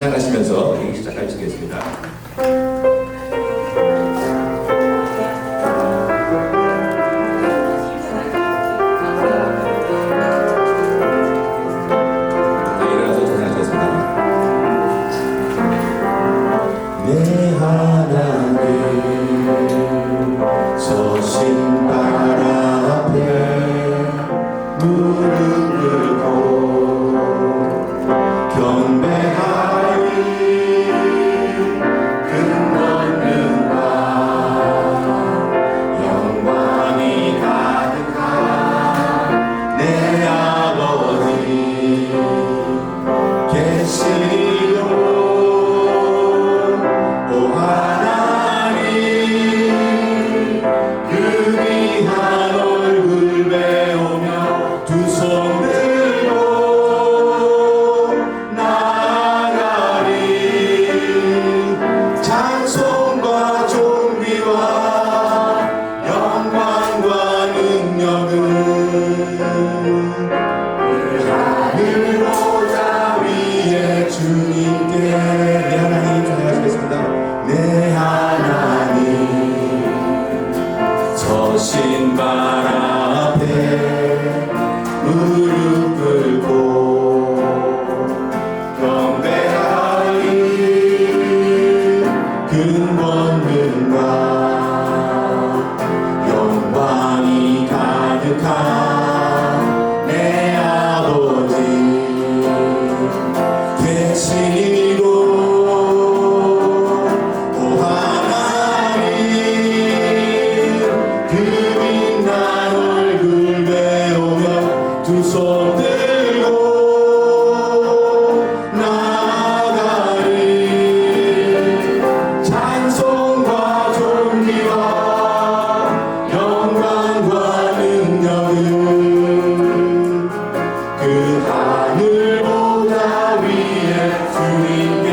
하시면서 시작하시겠습니다. 일어나서 전하시겠습니다. 내 하나님 서신 발 앞에 무릎 꿇고 경배하리 근원능과 영광이 가득한 내 아버지 계시오 오 하나님 그 귀한 얼굴 배우며 두 손 들고 나가리 찬송과 존귀와 영광과 능력은 그 하늘 보좌 위에 주님께 내 하나님 전하시겠습니다. 내 하나님 서신 발 앞에 무릎 꿇고 경배하리 근원능과 영광이 가득한 내 아버지 계시고 오 하나님 그 빛난 얼굴 배우며 두 손 들고 나가리 찬송과 존귀와 영광과 능력은 그 하늘 보좌 위에 주님께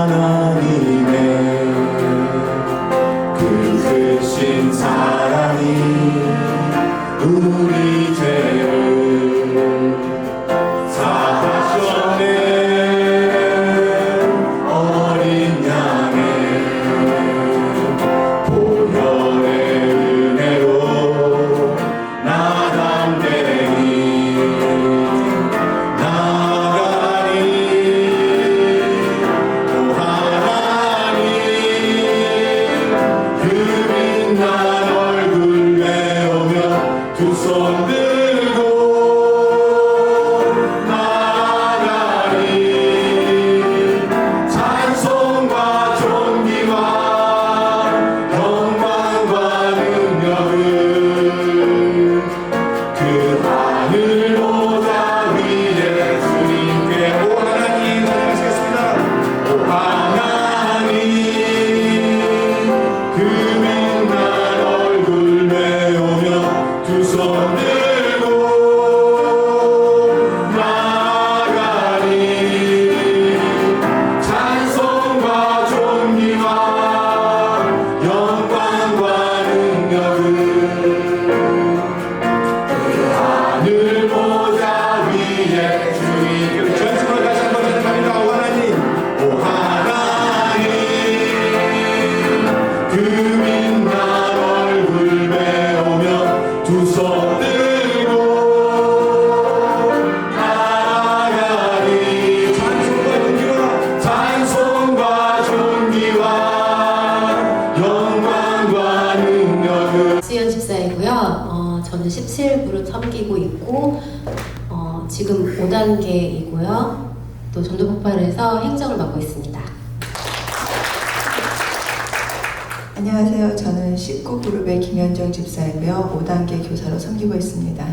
하나님의 그 크신 사랑이 우리 죄를 사하셨네 어린 양의 보혈의 은혜로 나담되니 나가리 오 하나님 그 빛난 얼굴 배우며 두 손 들고 나가리 찬송과 존귀와 영광과 능력은 그 하늘 보좌 위에 주님께 오 하나님 찬양하시겠습니다. 오 하나님 그 빛난 얼굴 배우며 두 손 들고 나가리 찬송과 존귀와 영광과 능력은 그 하늘 보좌 위에 주님께 전승을 다시 한번 전합니다. 오 하나님 오 하나님 그 빛난 얼굴 배우며 두 손 들고 나가리 찬송과 존귀와 영광과 능력은 수연 집사이고요. 저는 17부를 섬기고 있고 지금 5단계이고요. 또 전도폭발에서 행정을 맡고 있습니다. 안녕하세요. 저는 19그룹의 김현정 집사이고요. 5단계 교사로 섬기고 있습니다.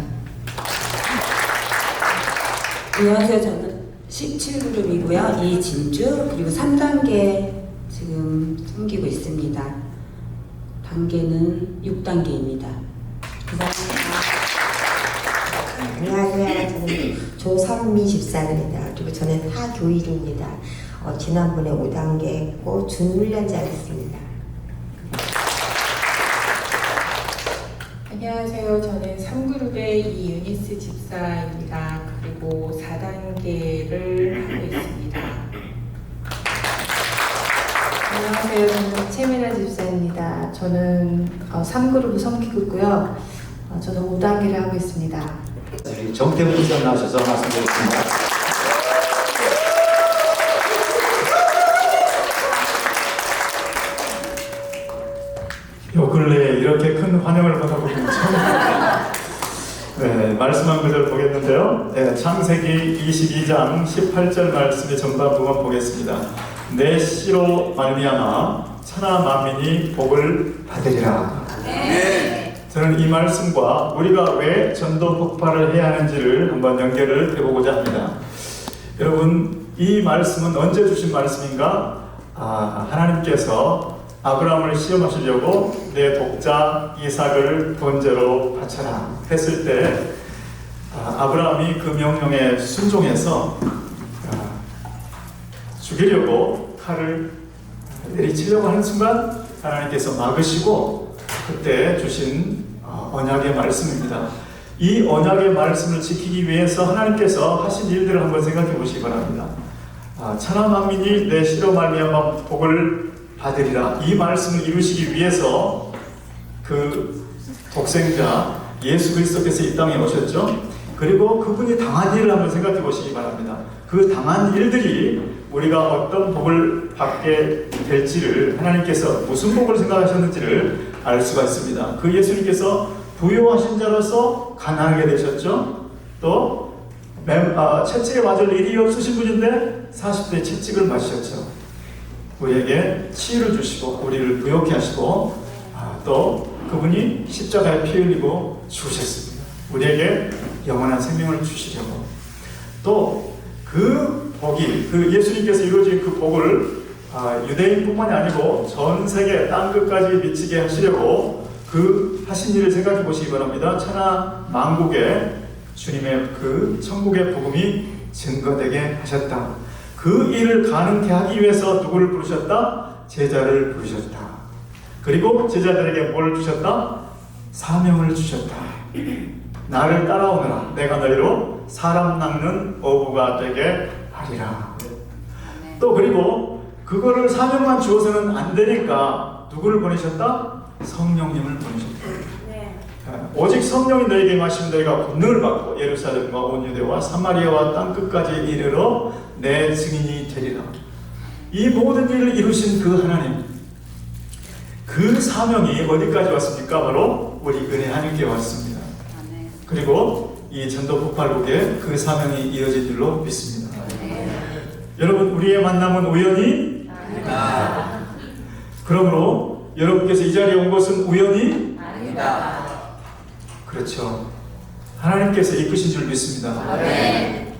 안녕하세요. 저는 17그룹이고요. 이진주 그리고 3단계 지금 섬기고 있습니다. 단계는 6단계입니다. 안녕하세요. 저는 조선미 집사입니다. 그리고 저는 타교일입니다. 지난번에 5단계 했고 준훈련자였습니다. 안녕하세요. 저는 3그룹의 이유니스 집사입니다. 그리고 그리고 4단계를 하고 있습니다. 안녕하세요. 저는 최민아 집사입니다. 저는 3그룹을 섬기고 있고요. 저는 5단계를 하고 있습니다. 우리 정태훈 집사 나오셔서 말씀드리겠습니다. 요 근래에 이렇게 큰 환영을 받아보긴 처음입니다. 네, 말씀한 구절 보겠는데요. 네, 창세기 22장 18절 말씀의 전반부만 보겠습니다. 내 씨로 말미암아 천하 만민이 복을 받으리라. 저는 이 말씀과 우리가 왜 전도 폭발을 해야 하는지를 한번 연결을 해보고자 합니다. 여러분, 이 말씀은 언제 주신 말씀인가? 하나님께서 아브라함을 시험하시려고 내 독자 이삭을 번제로 바쳐라 했을 때 아브라함이 그 명령에 순종해서 죽이려고 칼을 내리치려고 하는 순간 하나님께서 막으시고 그때 주신 언약의 말씀입니다. 이 언약의 말씀을 지키기 위해서 하나님께서 하신 일들을 한번 생각해 보시기 바랍니다. 천하 만민이 내 씨로 말미암아 복을 받으리라. 이 말씀을 이루시기 위해서 그 독생자 예수 그리스도께서 이 땅에 오셨죠. 그리고 그분이 당한 일을 한번 생각해 보시기 바랍니다. 그 당한 일들이 우리가 어떤 복을 받게 될지를 하나님께서 무슨 복을 생각하셨는지를 알 수가 있습니다. 그 예수님께서 부요하신 자로서 가난하게 되셨죠. 또 채찍에 맞을 일이 없으신 분인데 40대 채찍을 맞으셨죠. 우리에게 치유를 주시고 우리를 부요케 하시고 또 그분이 십자가에 피 흘리고 죽으셨습니다. 우리에게 영원한 생명을 주시려고. 또 그 복이, 그 예수님께서 이루어진 그 복을 유대인뿐만이 아니고 전 세계 땅끝까지 미치게 하시려고 그 하신 일을 생각해 보시기 바랍니다. 천하 만국에 주님의 그 천국의 복음이 증거되게 하셨다. 그 일을 가능케 하기 위해서 누구를 부르셨다? 제자를 부르셨다. 그리고 제자들에게 뭘 주셨다? 사명을 주셨다. 나를 따라오너라. 내가 너희로 사람 낚는 어부가 되게 하리라. 또 그리고 그거를 사명만 주어서는 안 되니까 누구를 보내셨다? 성령님을 보내셨다. 오직 성령이 너에게 임하시면 너희가 권능을 받고 예루살렘과 온 유대와 사마리아와 땅끝까지 이르러 내 증인이 되리라. 이 모든 일을 이루신 그 하나님, 그 사명이 어디까지 왔습니까? 바로 우리 은혜 하나님께 왔습니다. 그리고 이 전도 폭발국에 그 사명이 이어진 줄로 믿습니다. 여러분, 우리의 만남은 우연이 아니다. 그러므로 여러분께서 이 자리에 온 것은 우연이 아니다. 그렇죠. 하나님께서 이끄신 줄 믿습니다.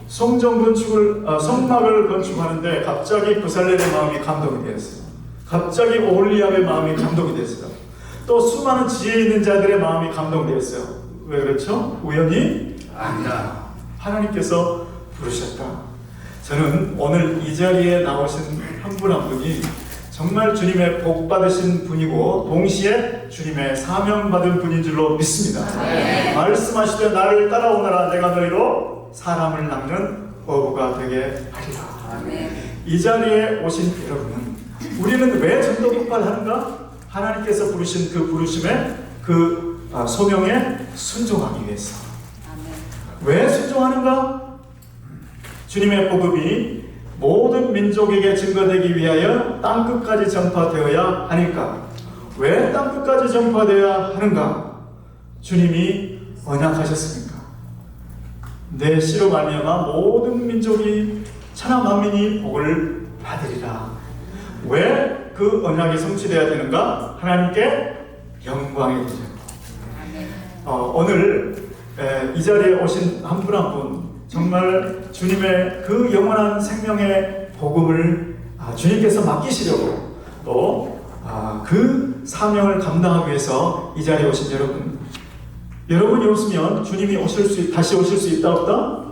성전 건축을 성막을 건축하는데 갑자기 부살렐의 마음이 감동이 되었어요. 갑자기 오홀리압의 마음이 감동이 됐어요. 또 수많은 지혜 있는 자들의 마음이 감동되었어요. 왜 그렇죠? 우연이 아니라 하나님께서 부르셨다. 저는 오늘 이 자리에 나오신 한 분 한 분이 정말 주님의 복 받으신 분이고 동시에 주님의 사명 받은 분인 줄로 믿습니다. 말씀하시되 나를 따라오너라. 내가 너희로 사람을 낚는 어부가 되게 하리라. 이 자리에 오신 여러분은 우리는 왜 전도 폭발하는가? 하나님께서 부르신 그 부르심에 그 소명에 순종하기 위해서. 왜 순종하는가? 주님의 복음이 모든 민족에게 증거되기 위하여 땅끝까지 전파되어야 하니까. 왜 땅끝까지 전파되어야 하는가? 주님이 언약하셨습니까? 내 씨로 말미암아 모든 민족이 천하 만민이 복을 받으리라. 왜 그 언약이 성취되어야 되는가? 하나님께 영광이 되죠. 오늘 이 자리에 오신 한 분 한 분 정말 주님의 그 영원한 생명의 복음을 주님께서 맡기시려고 또 그 사명을 감당하기 위해서 이 자리에 오신 여러분이 없으면 주님이 다시 오실 수 있다 없다?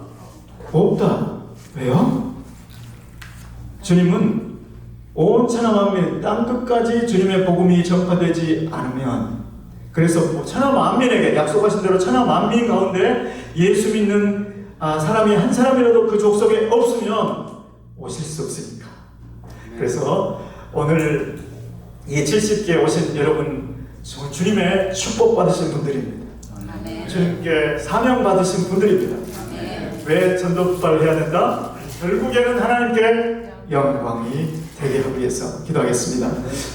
없다. 왜요? 주님은 온 천하 만민 땅끝까지 주님의 복음이 전파되지 않으면, 그래서 천하 만민에게 약속하신 대로 천하 만민 가운데 예수 믿는 사람이 한 사람이라도 그 족속에 없으면 오실 수 없으니까. 그래서 오늘 이 70개 오신 여러분 주님의 축복 받으신 분들입니다. 주님께 사명 받으신 분들입니다. 왜 전도val 해야 된다? 결국에는 하나님께 영광이 되게 하기 위해서 기도하겠습니다.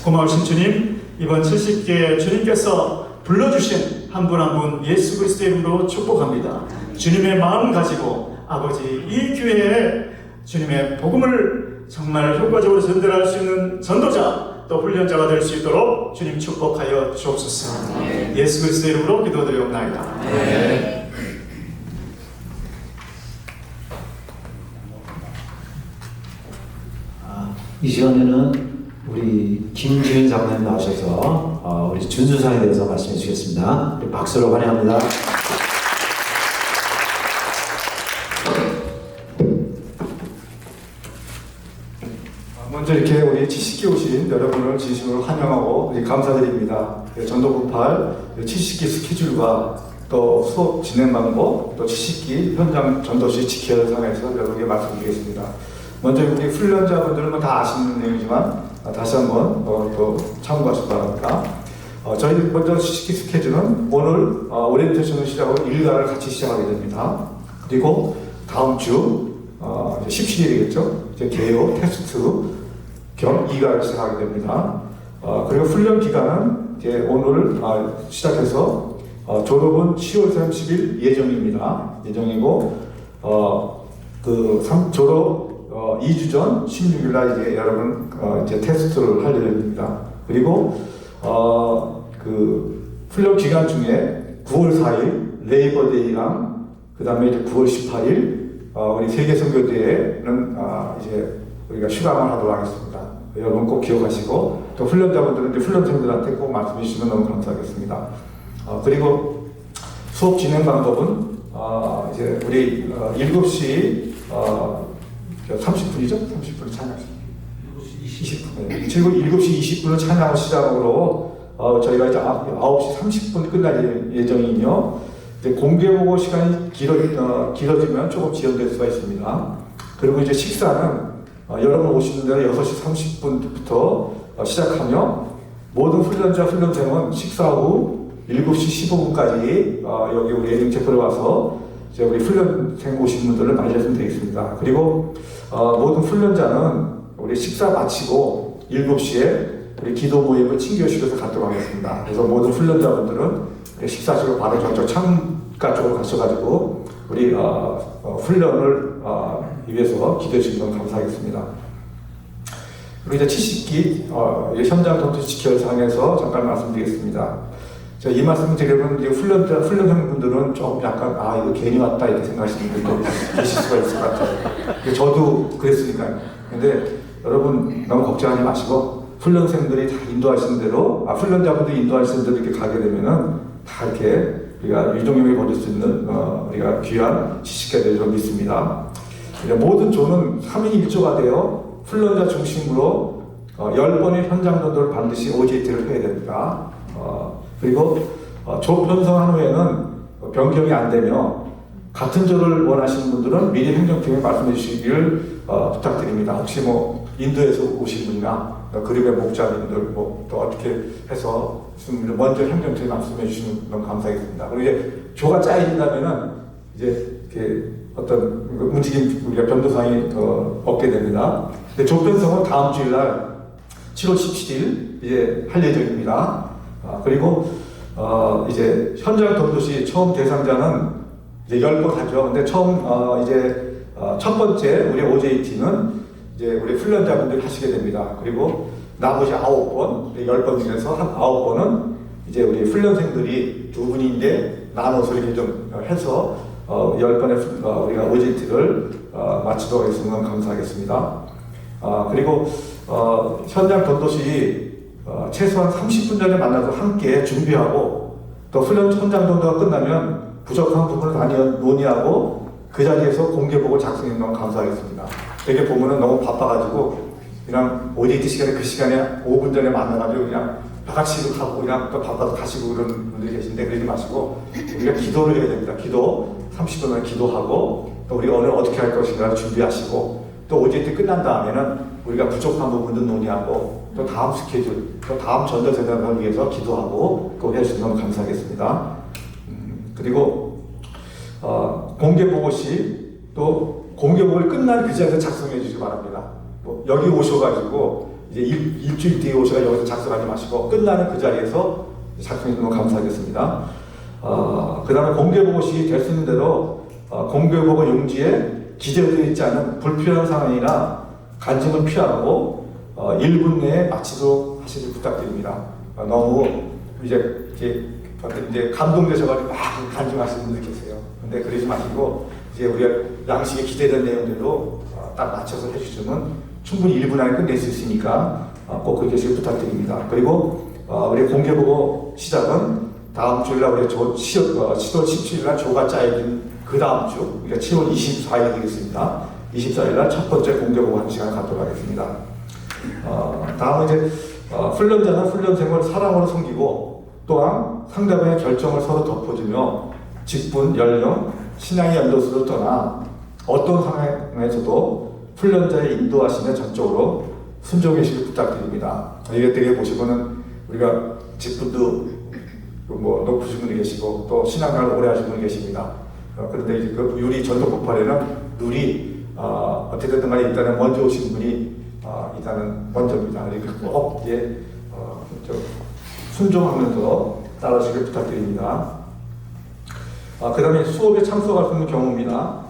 고마우신 주님, 이번 70개 주님께서 불러주신 한 분 한 분 예수 그리스도의 이름으로 축복합니다. 주님의 마음 가지고 아버지 이 교회에 주님의 복음을 정말 효과적으로 전달할 수 있는 전도자 또 훈련자가 될 수 있도록 주님 축복하여 주옵소서. 예수 그리스도의 이름으로 기도드리옵나이다. 이 시간에는 우리 김지은 장로님 나오셔서 우리 준수상에 대해서 말씀해 주시겠습니다. 우리 박수로 환영합니다. 먼저 이렇게 우리 70기 오신 여러분을 진심으로 환영하고 감사드립니다. 전도부팔 70기 스케줄과 또 수업 진행 방법, 또 70기 현장 전도시 지켜야 상에서 여러분에게 말씀드리겠습니다. 먼저 우리 훈련자분들은 다 아시는 내용이지만 다시 한번 또 참고하시기 바랍니다. 저희 먼저 70기 스케줄은 오늘 오리엔테이션을 시작하고 일과를 같이 시작하게 됩니다. 그리고 다음 주 17일이겠죠. 이제 개요 테스트 겸 2과를 시작하게 됩니다. 그리고 훈련 기간은 이제 오늘 시작해서 졸업은 10월 30일 예정이고 졸업 2주 전 16일 날 이제 여러분 이제 테스트를 할 예정입니다. 그리고 그 훈련 기간 중에 9월 4일 레이버데이랑 그 다음에 이제 9월 18일 우리 세계선교대회는 이제 우리가 휴강을 하도록 하겠습니다. 여러분 꼭 기억하시고 또 훈련자분들은 이제 훈련생들한테 꼭 말씀해 주시면 너무 감사하겠습니다. 그리고 수업 진행 방법은 이제 우리 7시 30분이죠? 30분 찬양 20분. 그리고 7시 20분은 찬양 시작으로 저희가 이제 9시 30분 끝날 예정이며 공개보고 시간이 길어지면 조금 지연될 수가 있습니다. 그리고 이제 식사는 여러분 오시는 대로 6시 30분부터 시작하며 모든 훈련자, 훈련생은 식사 후 7시 15분까지 여기 우리 에딩체프에 와서 이제 우리 훈련생 오신 분들을 맞이하시면 되겠습니다. 그리고 모든 훈련자는 우리 식사 마치고 7시에 우리 기도 모임을 친교실에서 갖도록 하겠습니다. 그래서 모든 훈련자분들은 식사실로 바로 저쪽 창가 쪽으로 가셔가지고 우리 훈련을 위해서 기도해 주시면 감사하겠습니다. 그리고 이제 70기 현장 전투 지켜상에서 잠깐 말씀드리겠습니다. 이 말씀을 드리면 이제 훈련생분들은 좀 약간 이거 괜히 왔다 이렇게 생각하시는 분도 계실 수가 있을 것 같아요. 저도 그랬으니까요. 근데 여러분 너무 걱정하지 마시고 훈련생들이 다 인도하시는 대로 훈련자분들이 인도하시는 대로 이렇게 가게 되면은 다 이렇게 우리가 유종임을 거둘 수 있는 우리가 귀한 지식가 될 줄 믿습니다. 모든 조는 3인 1조가 되어 훈련자 중심으로 10번의 현장 전도를 반드시 OJT를 해야 됩니다. 그리고 조 편성한 후에는 변경이 안 되며 같은 조를 원하시는 분들은 미리 행정팀에 말씀해 주시기를 부탁드립니다. 혹시 인도에서 오신 분이나 그림의 목자님들 또 어떻게 해서 먼저 행정팀에 말씀해 주시면 너무 감사하겠습니다. 그리고 이제 조가 짜여진다면은 이제 이렇게 어떤 움직임 우리가 변동사항이 없게 됩니다. 근데 조 편성은 다음 주일날 7월 17일 이제 할 예정입니다. 그리고 이제 현장 전도시 처음 대상자는 이제 10번 하죠. 근데 처음 이제 첫 번째 우리 OJT는 이제 우리 훈련자분들이 하시게 됩니다. 그리고 나머지 9번, 10번 중에서 한 9번은 이제 우리 훈련생들이 두 분이 이제 나눠서 이렇게 좀 해서 10번의 우리가 OJT를 마치도록 하겠으면 감사하겠습니다. 그리고 현장 전도시 최소한 30분 전에 만나서 함께 준비하고 또 훈련 현장 전도가 끝나면 부족한 부분을 다 논의하고 그 자리에서 공개보고 작성해 놓으면 감사하겠습니다. 되게 보면은 너무 바빠가지고 그냥 OJT 시간에 그 시간에 5분 전에 만나가지고 그냥 다 같이 가고 그냥 또 바빠서 가시고 그런 분들이 계신데 그러지 마시고 우리가 기도를 해야 됩니다. 기도 30분 전에 기도하고 또 우리가 오늘 어떻게 할 것인가를 준비하시고 또 오디트 끝난 다음에는 우리가 부족한 부분도 논의하고 또 다음 스케줄, 또 다음 전도세대를 위해서 기도하고 그거 해주시면 너무 감사하겠습니다. 그리고 공개보고 시 또 공개보고를 끝난 그 자리에서 작성해 주시기 바랍니다. 뭐 여기 오셔가지고 이제 일주일 뒤에 오셔가 여기서 작성하지 마시고 끝나는 그 자리에서 작성해 주시면 감사하겠습니다. 그 다음에 공개보고시 될 수 있는 대로 공개보고 용지에 기재되어 있지 않은 불필요한 상황이나 간증을 피하고 1분 내에 마치도록 하시길 부탁드립니다. 너무 이제 감동되셔가지고 막 간증하시는 분들 계세요. 근데 그러지 마시고 이제 우리가 양식에 기재된 내용대로 딱 맞춰서 해주시면 충분히 1분 안에 끝낼 수 있으니까 꼭 그렇게 하시길 부탁드립니다. 그리고 우리 공개보고 시작은 다음 주일날 우리 10월 17일날 조가 짜여진 그 다음 주, 그러니까 7월 24일 되겠습니다. 24일날 첫 번째 공개보고 하는 시간을 갖도록 하겠습니다. 다음은 이제 훈련자는 훈련생을 사랑으로 섬기고 또한 상대방의 결정을 서로 덮어주며 직분, 연령, 신앙의 연도수를 떠나 어떤 상황에서도 훈련자의 인도하심에 전적으로 순종해 주시길 부탁드립니다. 이게 되게 보시면은 우리가 직분도 뭐 높으신 분이 계시고 또 신앙생활을 오래 하신 분이 계십니다. 그런데 이제 그 유리 전도 폭발에는 룰이 어떻게 됐든 간에 일단은 먼저 오신 분이 일단은 먼저입니다. 그러니까 꼭 순종하면서 따라주시길 부탁드립니다. 그 다음에 수업에 참석할 수 없는 경우입니다.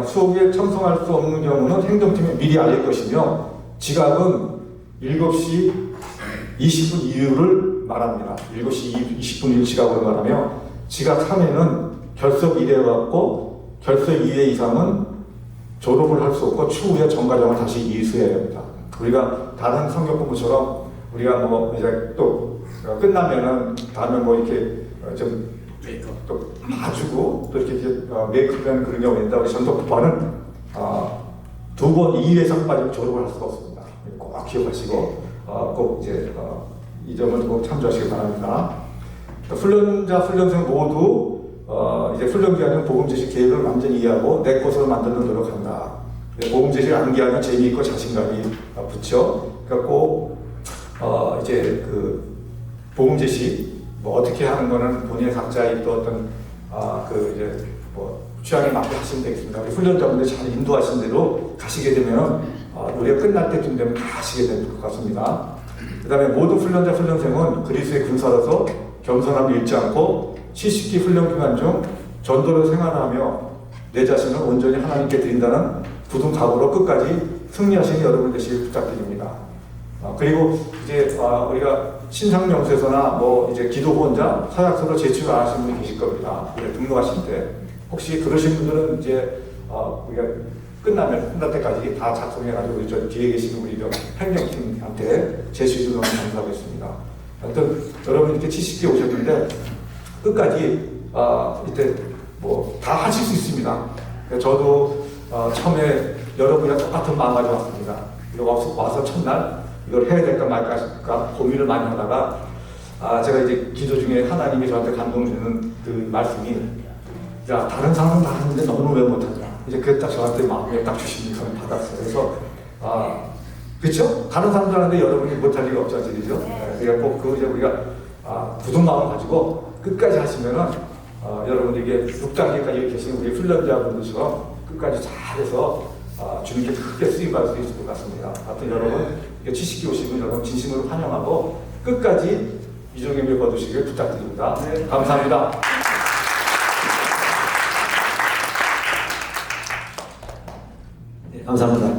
수업에 참석할 수 없는 경우는 행정팀에 미리 알릴 것이며 지각은 7시 20분 이후를 말합니다. 7시 20분 이후 지각을 말하며 지각 3회는 결석 1회 받고 결석 2회 이상은 졸업을 할 수 없고 추후에 전과정을 다시 이수해야 합니다. 우리가 다른 성경 공부처럼 우리가 뭐 이제 또 끝나면은 다음에 뭐 이렇게 좀 또 봐주고 또 이렇게 메이크업하는 그런 경우가 있다. 우리 전도폭발은 2번 2회 이상 빠지면 졸업을 할 수가 없습니다. 꼭 기억하시고 꼭 이제 이 점을 꼭 참조하시기 바랍니다. 훈련자, 훈련생 모두 이제 훈련 기간중 복음 제시 계획을 완전히 이해하고 내 것으로 만드는 노력한다. 복음 제시를 암기하면 재미있고 자신감이 붙죠. 그러니까 꼭 이제 그 복음 제시 뭐 어떻게 하는 거는 본인의 각자의 또 어떤 그 이제 뭐 취향에 맞게 하시면 되겠습니다. 우리 훈련자분들 잘 인도하신 대로 가시게 되면 우리가 끝날 때쯤 되면 다 하시게 될 것 같습니다. 그 다음에 모든 훈련자, 훈련생은 그리스도의 군사로서 겸손함을 잃지 않고 70기 훈련 기간 중 전도를 생활하며 내 자신을 온전히 하나님께 드린다는 굳은 각오로 끝까지 승리하시는 여러분 되시길 부탁드립니다. 그리고 이제 우리가 신상명세서나 뭐 이제 기도본자, 서약서로 제출 안 하시는 분이 계실 겁니다. 등록하실 때 혹시 그러신 분들은 이제 우리가 끝날 때까지 다 작성해가지고 우리 저 뒤에 계시는 우리 행정팀한테 제출해 주면 감사하겠습니다. 하여튼 여러분 이렇게 70개 오셨는데 끝까지 이때 뭐 다 하실 수 있습니다. 저도 처음에 여러분이랑 똑같은 마음 가지고 왔습니다. 와서 첫날 이걸 해야 될까 말까 고민을 많이 하다가 제가 이제 기도 중에 하나님이 저한테 감동 주는 그 말씀이 야 다른 사람은 다 하는데 너는 왜 못하냐 이제 그게 딱 저한테 마음에 딱 주신 걸 받았어요. 그래서 그렇죠? 다른 사람들 하는데 여러분이 못할 리가 없죠, 그죠? 그러니까 꼭 그 이제 우리가 굳은 마음을 가지고 끝까지 하시면은 여러분들에게 6단계까지 계신 우리 훈련자분들처럼 끝까지 잘해서 주님께 크게 쓰임받을 수 있을 것 같습니다. 하여튼 여러분 70기 오시면 여러분 진심으로 환영하고 끝까지 이종겸을 거두시길 부탁드립니다. 네, 감사합니다. 네, 감사합니다.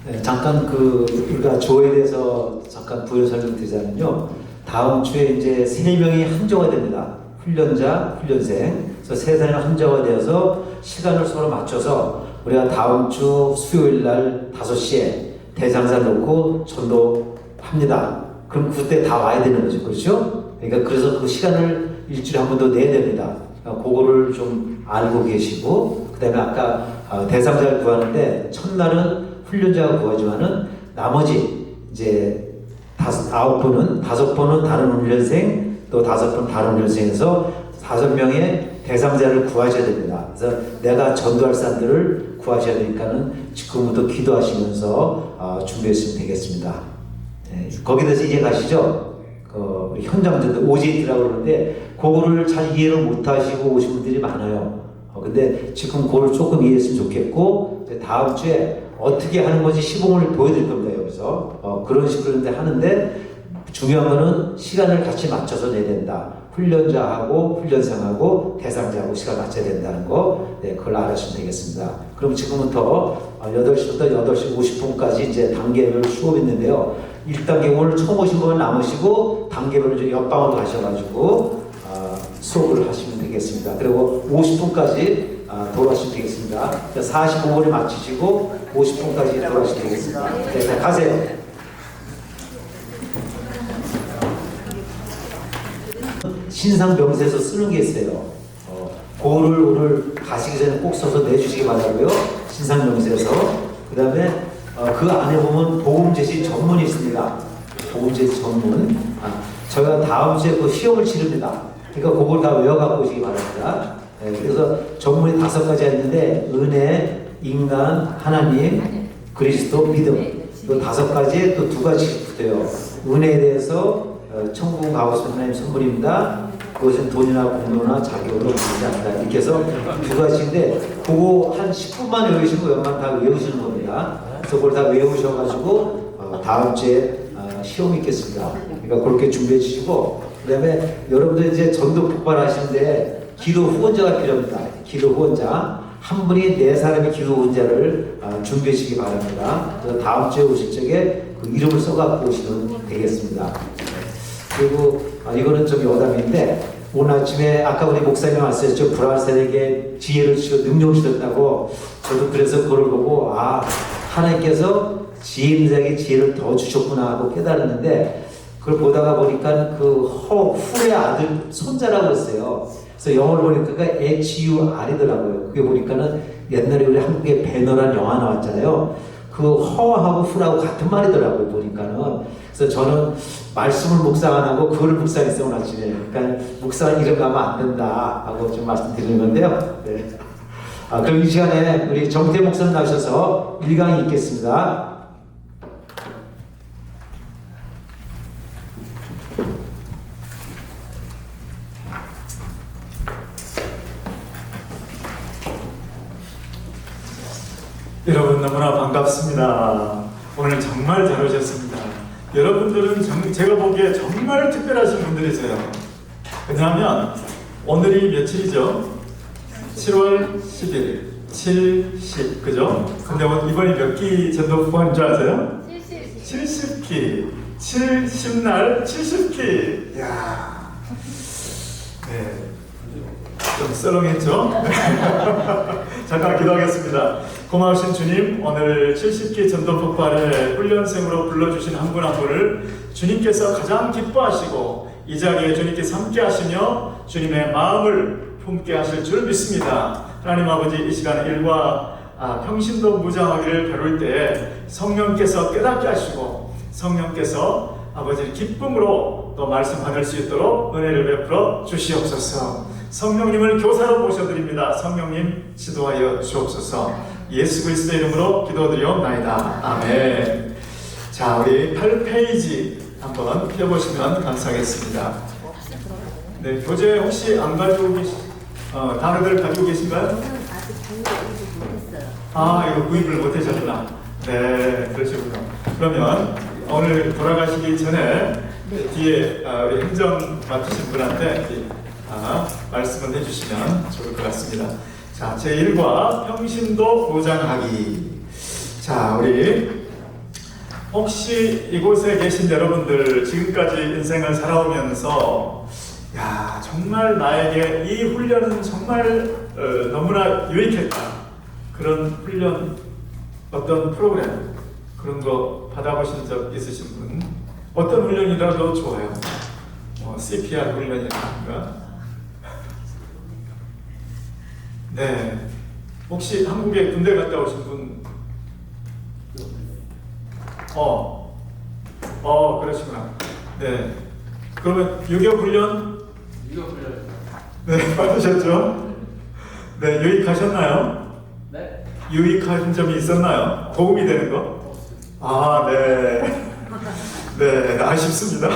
네, 잠깐 우리가 조에 대해서 잠깐 부연 설명드리자면요. 다음 주에 이제 3명이 한조가 됩니다. 훈련자, 훈련생. 그래서 3사람이 한조가 되어서 시간을 서로 맞춰서 우리가 다음 주 수요일 날 5시에 대장사 놓고 전도합니다. 그럼 그때 다 와야 되는 거죠. 그렇죠? 그러니까 그래서 그 시간을 일주일에 한 번 더 내야 됩니다. 그러니까 그거를 좀 알고 계시고, 그 다음에 아까 대상자를 구하는데 첫날은 훈련자가 구하지만은 나머지 이제 5번은 다른 훈련생 또 5번 다른 훈련생에서 5명의 대상자를 구하셔야 됩니다. 그래서 내가 전도할 사람들을 구하셔야 되니까는 지금부터 기도하시면서 준비했으면 되겠습니다. 네, 거기에 대해서 이해 가시죠? 우리 현장전도 OJT라고 그러는데 그거를 잘 이해를 못하시고 오신 분들이 많아요. 근데 지금 그걸 조금 이해했으면 좋겠고 이제 다음 주에 어떻게 하는 건지 시범을 보여드릴 겁니다. 여기서 그런 식으로 하는데 중요한 거는 시간을 같이 맞춰서 내야 된다. 훈련자하고 훈련생하고 대상자하고 시간 맞춰야 된다는 거, 네, 그걸 알아주시면 되겠습니다. 그럼 지금부터 8시부터 8시 50분까지 이제 단계별 수업이 있는데요. 1단계 오늘 처음 오신 분은 남으시고 단계별로 좀 옆방으로 가셔가지고 수업을 하시면 되겠습니다. 그리고 50분까지 돌아가시면 되겠습니다. 45분에 마치시고 50분까지 돌아가시면 되겠습니다. 네, 가세요. 신상 명세서 쓰는 게 있어요. 그거를 오늘 가시기 전에 꼭 써서 내주시기 바라고요. 신상 명세서. 그 다음에 그 안에 보면 복음 제시 전문이 있습니다. 복음 제시 전문. 저희가 다음 주에 그 시험을 치릅니다. 그러니까 그걸 다 외워갖고 오시기 바랍니다. 네, 그래서 전문이 5가지가 있는데 은혜, 인간, 하나님, 그리스도, 믿음. 이 5가지에 또 2가지 붙어요. 은혜에 대해서 천국 가고 싶은 하나님 선물입니다. 그것은 돈이나 공로나 자격으로 받지 않는다. 이렇게 해서 2가지인데 그거 한 10분만 외우시고 웬만 다 외우시는 겁니다. 그래서 그걸 다 외우셔가지고 다음 주에 시험이 있겠습니다. 그러니까 그렇게 준비해 주시고 그 다음에 여러분들 이제 전도 폭발하시는데 기도 후원자가 필요합니다. 기도 후원자 한 분이 4사람의 기도 후원자를 준비해 주시기 바랍니다. 그래서 다음 주에 오실 적에 그 이름을 써갖고 오시면 되겠습니다. 그리고 이거는 좀 여담인데 오늘 아침에 아까 우리 목사님 말씀하셨죠. 불알사에게 지혜를 주시고 능력을 주셨다고. 저도 그래서 그걸 보고 하나님께서 지혜 있는 자에게 지혜를 더 주셨구나 하고 깨달았는데 그걸 보다가 보니까 그 훌의 아들 손자라고 했어요. 그래서 영어를 보니까 HUR이더라고요. 그게 보니까는 옛날에 우리 한국에 배너라는 영화 나왔잖아요. 그 허하고 훌하고 같은 말이더라고요. 보니까는. 그래서 저는 말씀을 묵상 안 하고 그거를 묵상했어요. 오늘 아침에. 그러니까 묵상 이름 가면 안 된다 하고 좀 말씀드리는 건데요. 네. 그럼 이 시간에 우리 정태 목사님 나오셔서 1강이 있겠습니다. 여러분 너무나 반갑습니다. 오늘 정말 잘 오셨습니다. 여러분들은 제가 보기에 정말 특별하신 분들이세요. 왜냐하면 오늘이 며칠이죠? 7월 10일 70, 그죠? 근데 이번이 몇 기 전도 후보인 줄 아세요? 70기 70날 70기. 이야, 네, 좀 썰렁했죠? 잠깐 기도하겠습니다. 고마우신 주님, 오늘 70기 전도 폭발을 훈련생으로 불러주신 한 분 한 분을 주님께서 가장 기뻐하시고 이 자리에 주님께서 함께 하시며 주님의 마음을 품게 하실 줄 믿습니다. 하나님 아버지, 이 시간 일과 평신도 무장하기를 배울 때 성령께서 깨닫게 하시고 성령께서 아버지 기쁨으로 또 말씀 받을 수 있도록 은혜를 베풀어 주시옵소서. 성령님을 교사로 모셔드립니다. 성령님 지도하여 주옵소서. 예수 그리스도의 이름으로 기도드리옵나이다. 아멘. 자, 우리 8페이지 한번 펴보시면 감사하겠습니다. 네, 교재 혹시 안 가지고 단어들 가지고 계신가요? 이거 구입을 못하셨구나. 네, 그러시군요. 그러면 오늘 돌아가시기 전에 뒤에 우리 행정 맡으신 분한테 말씀을 해주시면 좋을 것 같습니다. 자, 제1과 평신도 무장하기. 자, 우리 혹시 이곳에 계신 여러분들 지금까지 인생을 살아오면서 정말 나에게 이 훈련은 정말 너무나 유익했다. 그런 훈련, 어떤 프로그램 그런 거 받아보신 적 있으신 분? 어떤 훈련이라도 좋아요. CPR 훈련이라든가. 네, 혹시 한국에 군대 갔다 오신 분? 그러시구나. 네, 그러면 유격 훈련? 네, 받으셨죠? 네, 유익하셨나요? 네. 유익한 점이 있었나요? 도움이 되는 거? 아, 네. 네, 아쉽습니다.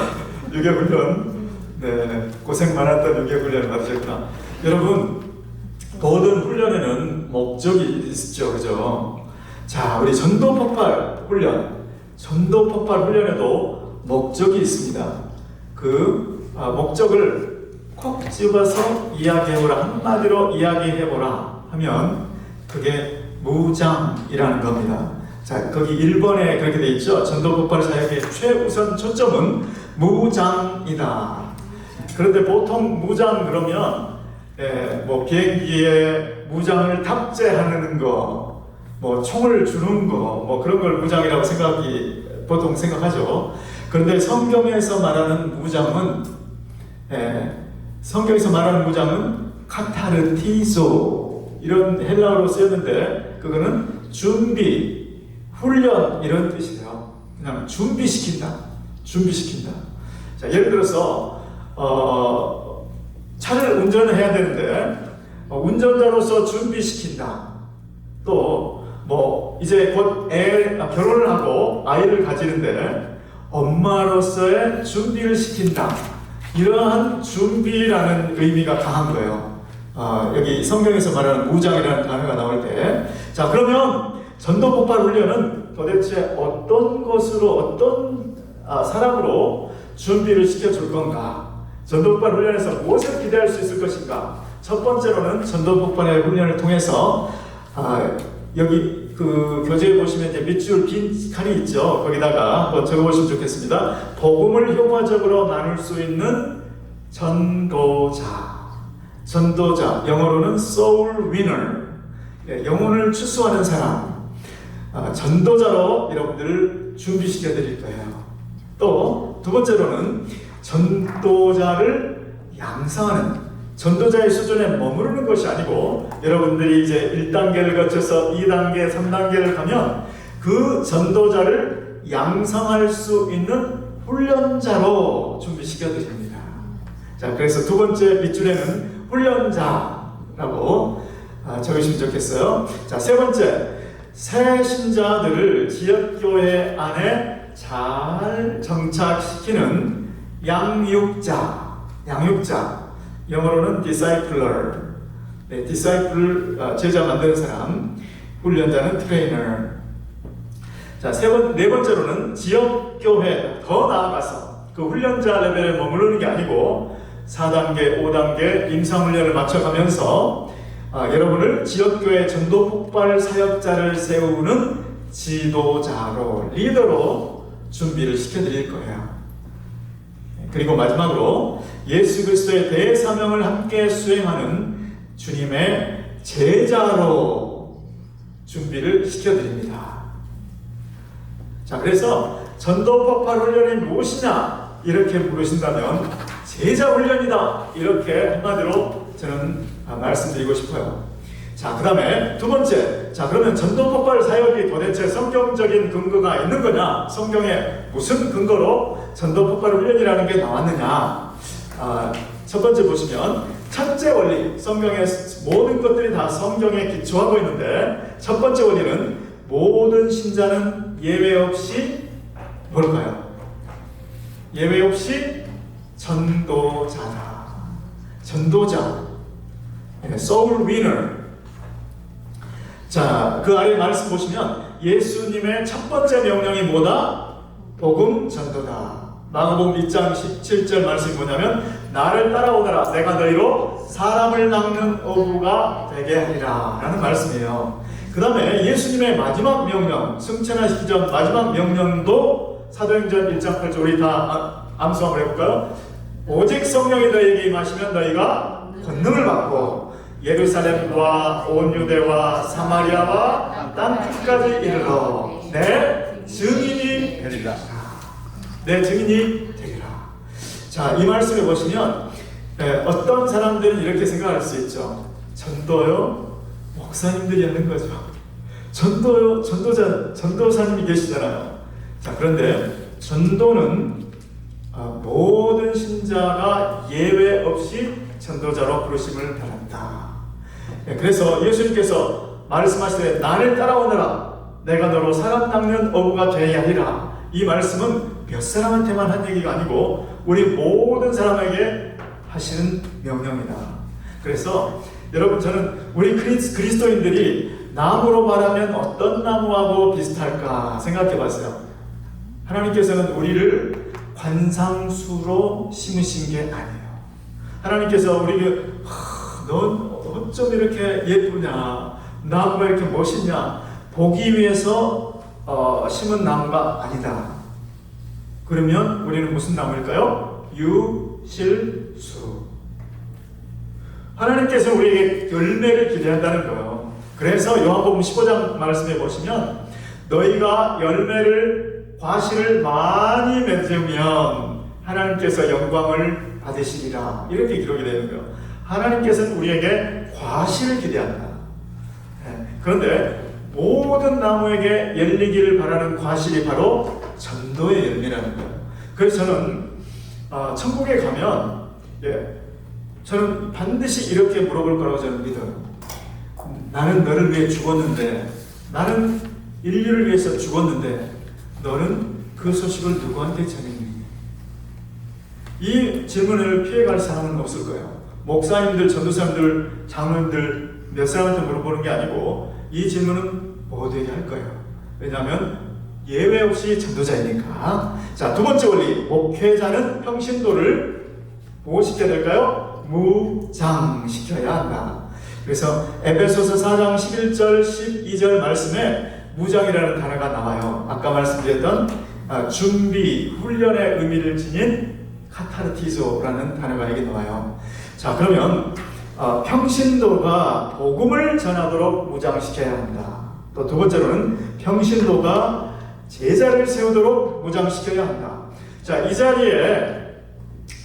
유괴훈련. 네, 고생 많았던 유괴훈련 받으셨구나. 여러분, 모든 훈련에는 목적이 있죠, 그죠? 자, 우리 전도폭발 훈련. 전도폭발 훈련에도 목적이 있습니다. 그 목적을 콕 집어서 이야기해보라, 한마디로 이야기해보라 하면 그게 무장이라는 겁니다. 자, 거기 1번에 그렇게 돼 있죠. 전도폭발 사역의 최우선 초점은 무장이다. 그런데 보통 무장 그러면 뭐 비행기에 무장을 탑재하는 거, 뭐 총을 주는 거, 뭐 그런 걸 무장이라고 보통 생각하죠. 그런데 성경에서 말하는 무장은 카타르티소 이런 헬라어로 쓰였는데 그거는 준비, 훈련 이런 뜻이에요. 그냥 준비시킨다. 자, 예를 들어서 차를 운전을 해야 되는데 운전자로서 준비시킨다. 또 뭐 이제 곧 결혼을 하고 아이를 가지는데 엄마로서의 준비를 시킨다. 이러한 준비라는 의미가 강한 거예요. 여기 성경에서 말하는 무장이라는 단어가 나올 때, 자, 그러면 전도폭발 훈련은 도대체 어떤 것으로, 어떤 사람으로 준비를 시켜줄 건가? 전도폭발 훈련에서 무엇을 기대할 수 있을 것인가? 첫 번째로는 전도폭발의 훈련을 통해서 여기 그 교재에 보시면 이제 밑줄 빈 칸이 있죠. 거기다가 한번 적어보시면 좋겠습니다. 복음을 효과적으로 나눌 수 있는 전도자, 영어로는 soul winner, 영혼을 추수하는 사람, 전도자로 여러분들을 준비시켜 드릴 거예요. 또 두 번째로는 전도자를 양성하는, 전도자의 수준에 머무르는 것이 아니고 여러분들이 이제 1단계를 거쳐서 2단계, 3단계를 가면 그 전도자를 양성할 수 있는 훈련자로 준비시켜 드립니다. 자, 그래서 두 번째 밑줄에는 훈련자라고 적으시면 좋겠어요. 자, 세 번째, 새 신자들을 지역교회 안에 잘 정착시키는 양육자. 영어로는 discipler, disciple, 제자 만드는 사람, 훈련자는 trainer. 자, 네 번째로는 지역교회, 더 나아가서 그 훈련자 레벨에 머무르는 게 아니고 4단계, 5단계 임상훈련을 맞춰가면서 여러분을 지역교회 전도폭발 사역자를 세우는 지도자로, 리더로 준비를 시켜드릴 거예요. 그리고 마지막으로 예수 그리스도의 대사명을 함께 수행하는 주님의 제자로 준비를 시켜드립니다. 자, 그래서 전도폭발 훈련이 무엇이냐 이렇게 물으신다면 제자 훈련이다 이렇게 한마디로 저는 말씀드리고 싶어요. 자, 그 다음에 두 번째, 자, 그러면 전도폭발 사역이 도대체 성경적인 근거가 있는 거냐? 성경에 무슨 근거로 전도폭발 훈련이라는 게 나왔느냐? 첫 번째 보시면 첫째 원리, 성경의 모든 것들이 다 성경에 기초하고 있는데 첫 번째 원리는 모든 신자는 예외 없이 뭘까요? 예외 없이 전도자다. 전도자, soul winner. 자, 그 아래 말씀 보시면 예수님의 첫 번째 명령이 뭐다? 복음 전도다. 마가복음 2장 17절 말씀이 뭐냐면 나를 따라오너라 내가 너희로 사람을 낚는 어부가 되게 하리라 라는 말씀이에요. 그 다음에 예수님의 마지막 명령, 승천하시기 전 마지막 명령도 사도행전 1장 8절 우리 다 암수 한번 해볼까요? 오직 성령이 너희에게 임하시면 너희가 권능을 받고 예루살렘과 온 유대와 사마리아와 땅 끝까지 이르러 내 증인이 되리라. 내 증인이 되리라. 자, 이 말씀에 보시면 어떤 사람들은 이렇게 생각할 수 있죠. 전도요? 목사님들이 하는 거죠. 전도요? 전도사님이 계시잖아요. 자, 그런데 전도는 모든 신자가 예외 없이 전도자로 부르심을 받았다. 그래서 예수님께서 말씀하시되 나를 따라오너라 내가 너로 사람 낚는 어부가 되어야 하리라. 이 말씀은 몇 사람한테만 한 얘기가 아니고 우리 모든 사람에게 하시는 명령이다. 그래서 여러분 저는 우리 그리스도인들이 나무로 말하면 어떤 나무하고 비슷할까 생각해 봤어요. 하나님께서는 우리를 관상수로 심으신 게 아니에요. 하나님께서 우리를 넌 어쩜 이렇게 예쁘냐, 나무가 이렇게 멋있냐 보기 위해서 심은 나무가 아니다. 그러면 우리는 무슨 나무일까요? 유실수. 하나님께서 우리에게 열매를 기대한다는 거예요. 그래서 요한복음 15장 말씀에 보시면 너희가 열매를 과실을 많이 맺으면 하나님께서 영광을 받으시리라 이렇게 기록이 되는 거예요. 하나님께서는 우리에게 과실을 기대한다. 그런데 모든 나무에게 열리기를 바라는 과실이 바로 전도의 열매라는 거예요. 그래서 저는 천국에 가면 저는 반드시 이렇게 물어볼 거라고 저는 믿어요. 나는 너를 위해 죽었는데, 나는 인류를 위해서 죽었는데 너는 그 소식을 누구한테 전했니? 이 질문을 피해갈 사람은 없을 거예요. 목사님들, 전도사님들, 장로님들 몇 사람한테 물어보는 게 아니고 이 질문은 모두에게 할 거예요. 왜냐하면 예외 없이 전도자이니까. 자, 두 번째 원리, 목회자는 평신도를 뭐 시켜야 될까요? 무장시켜야 한다. 그래서 에베소서 4장 11절 12절 말씀에 무장이라는 단어가 나와요. 아까 말씀드렸던 준비, 훈련의 의미를 지닌 카타르티조라는 단어가 여기 나와요. 자, 그러면 평신도가 복음을 전하도록 무장시켜야 한다. 또 두 번째로는 평신도가 제자를 세우도록 무장시켜야 한다. 자, 이 자리에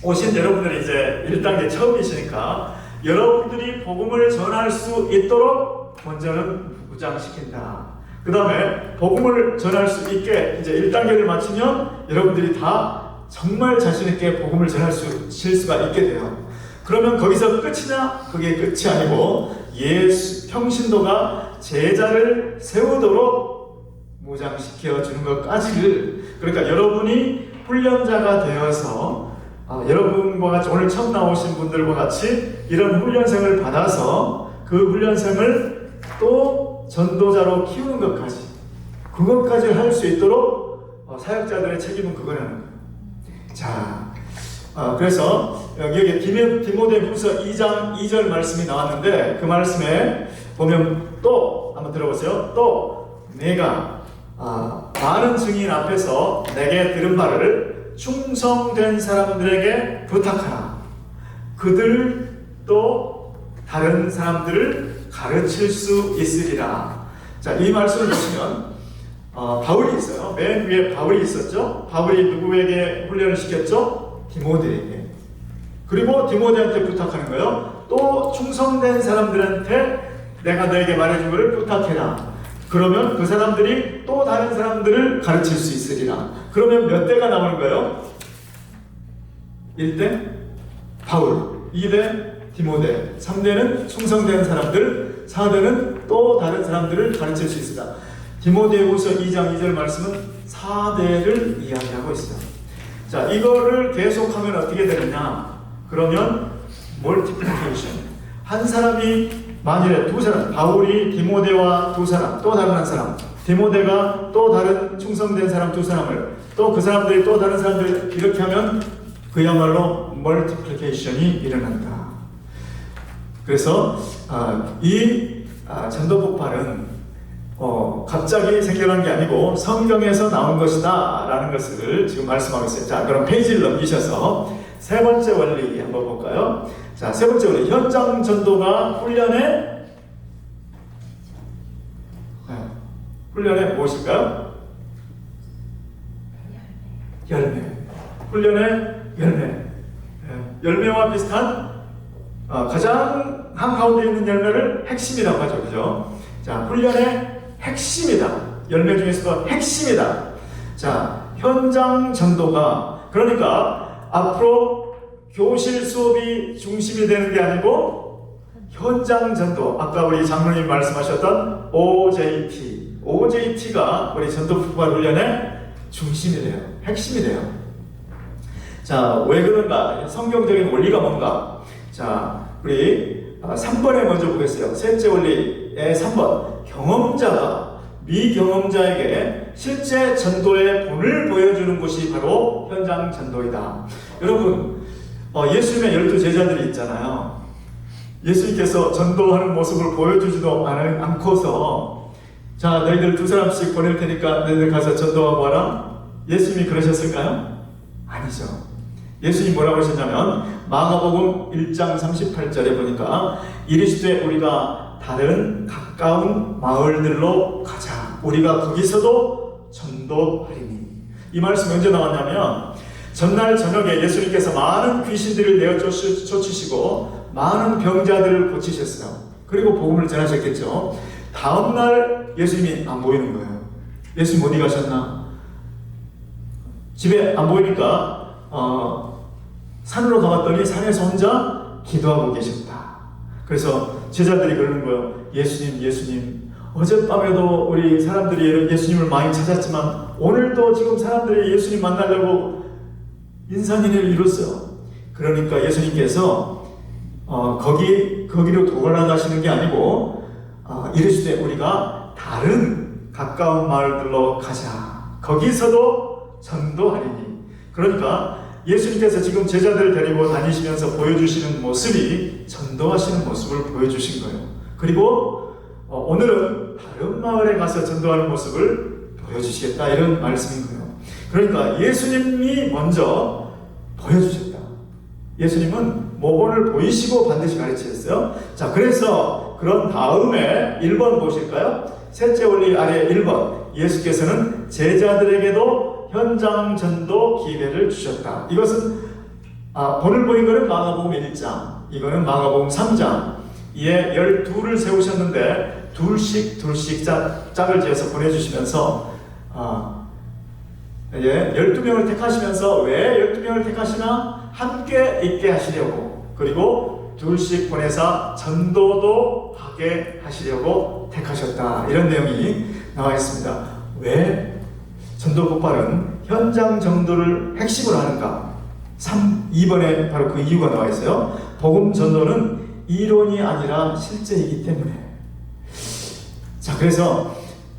오신 여러분들이 이제 1단계 처음이시니까 여러분들이 복음을 전할 수 있도록 먼저는 무장시킨다. 그 다음에 복음을 전할 수 있게 이제 1단계를 마치면 여러분들이 다 정말 자신있게 복음을 전할 수가 있게 돼요. 그러면 거기서 끝이냐? 그게 끝이 아니고 평신도가 제자를 세우도록 무장시켜 주는 것까지를, 그러니까 여러분이 훈련자가 되어서 여러분과 같이 오늘 처음 나오신 분들과 같이 이런 훈련생을 받아서 그 훈련생을 또 전도자로 키우는 것까지, 그것까지 할 수 있도록 사역자들의 책임은 그거라는 거예요. 자, 그래서 여기 디모데후서 2장 2절 말씀이 나왔는데 그 말씀에 보면 또 한번 들어보세요. 또 내가 많은 증인 앞에서 내게 들은 바를 충성된 사람들에게 부탁하라. 그들 또 다른 사람들을 가르칠 수 있으리라. 자, 이 말씀을 보시면 바울이 있어요. 맨 위에 바울이 있었죠. 바울이 누구에게 훈련을 시켰죠? 디모데에게. 그리고 디모데한테 부탁하는 거예요. 또 충성된 사람들한테 내가 너에게 말해준 것을 부탁해라. 그러면 그 사람들이 또 다른 사람들을 가르칠 수 있으리라. 그러면 몇 대가 나오는 거예요? 1대 바울, 2대 디모데, 3대는 충성된 사람들, 4대는 또 다른 사람들을 가르칠 수 있으리라. 디모데후서 2장 2절 말씀은 4대를 이야기하고 있어요. 자, 이거를 계속하면 어떻게 되느냐? 그러면 멀티플리케이션. 한 사람이 만일에 두 사람, 바울이 디모데와 두 사람, 또 다른 한 사람, 디모데가 또 다른 충성된 사람 두 사람을, 또 그 사람들이 또 다른 사람들, 이렇게 하면 그야말로 멀티플리케이션이 일어난다. 그래서 이 전도 폭발은 갑자기 생겨난 게 아니고 성경에서 나온 것이다 라는 것을 지금 말씀하고 있어요. 자, 그럼 페이지를 넘기셔서 세 번째 원리 한번 볼까요? 자, 세 번째 원리, 현장 전도가 훈련의 무엇일까요? 열매. 훈련의 열매. 열매와 비슷한 가장 한가운데 있는 열매를 핵심이라고 하죠. 그죠? 자, 훈련의 핵심이다. 열매 중에서도 핵심이다. 자, 현장 전도가, 그러니까 앞으로 교실 수업이 중심이 되는 게 아니고 현장 전도, 아까 우리 장로님 말씀하셨던 OJT가 우리 전도 폭발 훈련의 중심이 돼요. 핵심이 돼요. 자, 왜 그런가? 성경적인 원리가 뭔가? 자, 우리 3번에 먼저 보겠어요. 셋째 원리의 3번. 경험자가 미경험자에게 실제 전도의 본을 보여주는 곳이 바로 현장 전도이다. 여러분, 예수님의 12 제자들이 있잖아요. 예수님께서 전도하는 모습을 보여주지도 않고서 자, 너희들 2사람씩 보낼 테니까 너희들 가서 전도하고 와라. 예수님이 그러셨을까요? 아니죠. 예수님이 뭐라고 하셨냐면 마가복음 1장 38절에 보니까 이르시되 우리가 다른 가까운 마을들로 가자. 우리가 거기서도 전도하리니. 이 말씀이 언제 나왔냐면 전날 저녁에 예수님께서 많은 귀신들을 내어 쫓으시고 많은 병자들을 고치셨어요. 그리고 복음을 전하셨겠죠. 다음날 예수님이 안 보이는 거예요. 예수님 어디 가셨나? 집에 안 보이니까 산으로 가봤더니 산에서 혼자 기도하고 계셨다. 그래서 제자들이 그러는 거예요. 예수님, 어젯밤에도 우리 사람들이 예수님을 많이 찾았지만 오늘도 지금 사람들이 예수님 만나려고 인산인해를 이뤘어요. 그러니까 예수님께서 거기로 돌아가시는 게 아니고 이르시되 우리가 다른 가까운 마을들로 가자. 거기서도 전도하리니. 그러니까 예수님께서 지금 제자들을 데리고 다니시면서 보여주시는 모습이 전도하시는 모습을 보여주신 거예요. 그리고 오늘은 다른 마을에 가서 전도하는 모습을 보여주시겠다, 이런 말씀인 거예요. 그러니까 예수님이 먼저 보여주셨다. 예수님은 모본을 보이시고 반드시 가르치셨어요. 자, 그래서 그런 다음에 1번 보실까요? 셋째 원리 아래 1번. 예수께서는 제자들에게도 현장 전도 기회를 주셨다. 이것은 본을 보인 것은 마가복음 1장, 이거는 마가복음 3장. 이에 12를 세우셨는데 둘씩 짝을 지어서 보내주시면서 12명을 택하시면서 왜 12명을 택하시나? 함께 있게 하시려고, 그리고 둘씩 보내사 전도도 하게 하시려고 택하셨다. 이런 내용이 나와 있습니다. 왜 전도 폭발은 현장 전도를 핵심으로 하는가? 2번에 바로 그 이유가 나와 있어요. 복음 전도는 이론이 아니라 실제이기 때문에. 자, 그래서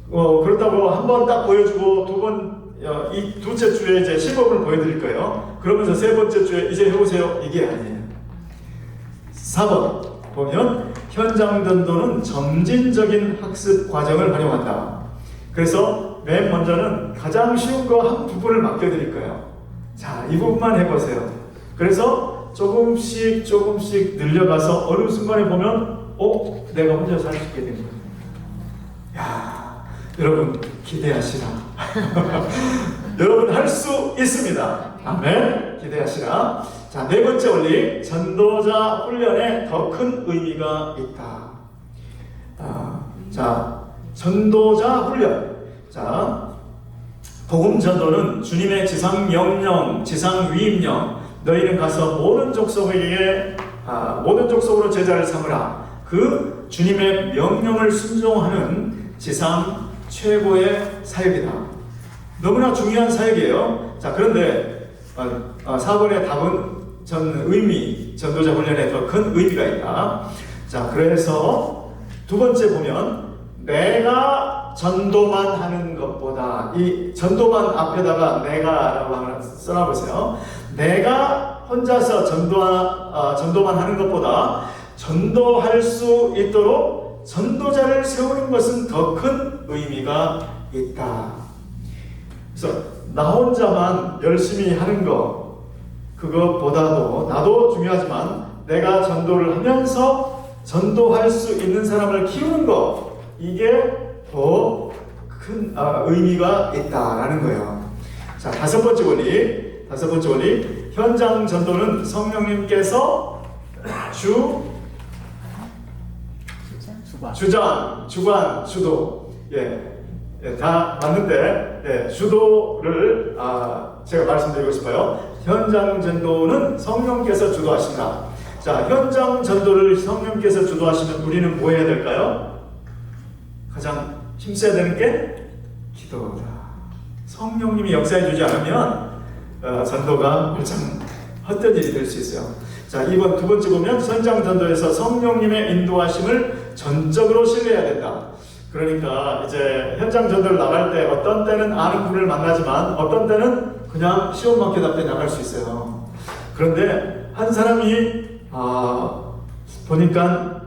그렇다고 한 번 딱 보여주고 이 둘째 주에 이제 시범을 보여드릴 거예요. 그러면서 세 번째 주에 이제 해보세요, 이게 아니에요. 4번 보면 현장 전도는 점진적인 학습 과정을 활용한다. 그래서 맨 먼저는 가장 쉬운 거 한 부분을 맡겨드릴 거예요. 자, 이 부분만 해보세요. 그래서 조금씩 늘려가서 어느 순간에 보면 내가 혼자 살 수 있게 된 거예요. 야, 여러분 기대하시라. 여러분 할 수 있습니다. 아멘. 기대하시라. 자, 네 번째 원리, 전도자 훈련에 더 큰 의미가 있다. 자, 전도자 훈련. 자, 복음 전도는 주님의 지상 명령, 지상 위임령, 너희는 가서 모든 족속으로 제자를 삼으라. 그 주님의 명령을 순종하는 지상 최고의 사역이다. 너무나 중요한 사역이에요. 자, 그런데 4번의 답은 전도자 훈련에 더 큰 의미가 있다. 자, 그래서 두 번째 보면 내가 전도만 하는 것보다, 이 전도만 앞에다가 내가라고 하나 써놔보세요. 내가 혼자서 전도만 하는 것보다 전도할 수 있도록 전도자를 세우는 것은 더 큰 의미가 있다. 그래서 나 혼자만 열심히 하는 것, 그것보다도 나도 중요하지만 내가 전도를 하면서 전도할 수 있는 사람을 키우는 것, 이게 더 큰 의미가 있다라는 거예요. 자, 다섯 번째 원리. 현장 전도는 성령님께서 주관, 주도, 다 맞는데 주도를 제가 말씀드리고 싶어요. 현장 전도는 성령께서 주도하신다. 자, 현장 전도를 성령께서 주도하시면 우리는 뭐 해야 될까요? 가장 힘써야 되는 게 기도다. 성령님이 역사해 주지 않으면 전도가 일참 헛된 일이 될 수 있어요. 자, 이번 두 번째 보면 현장 전도에서 성령님의 인도하심을 전적으로 신뢰해야 된다. 그러니까 이제 현장 전도를 나갈 때 어떤 때는 아는 분을 만나지만 어떤 때는 그냥 시험만 대답해 나갈 수 있어요. 그런데 한 사람이 보니까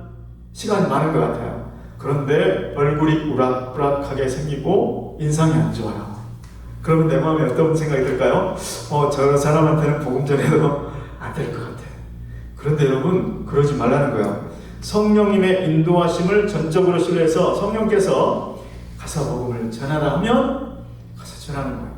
시간이 많은 것 같아요. 그런데 얼굴이 우락부락하게 생기고 인상이 안 좋아요. 그러면 내 마음에 어떤 생각이 들까요? 저 사람한테는 복음 전해도 안 될 것 같아. 그런데 여러분, 그러지 말라는 거예요. 성령님의 인도하심을 전적으로 신뢰해서 성령께서 가서 복음을 전하라 하면 가서 전하는 거예요.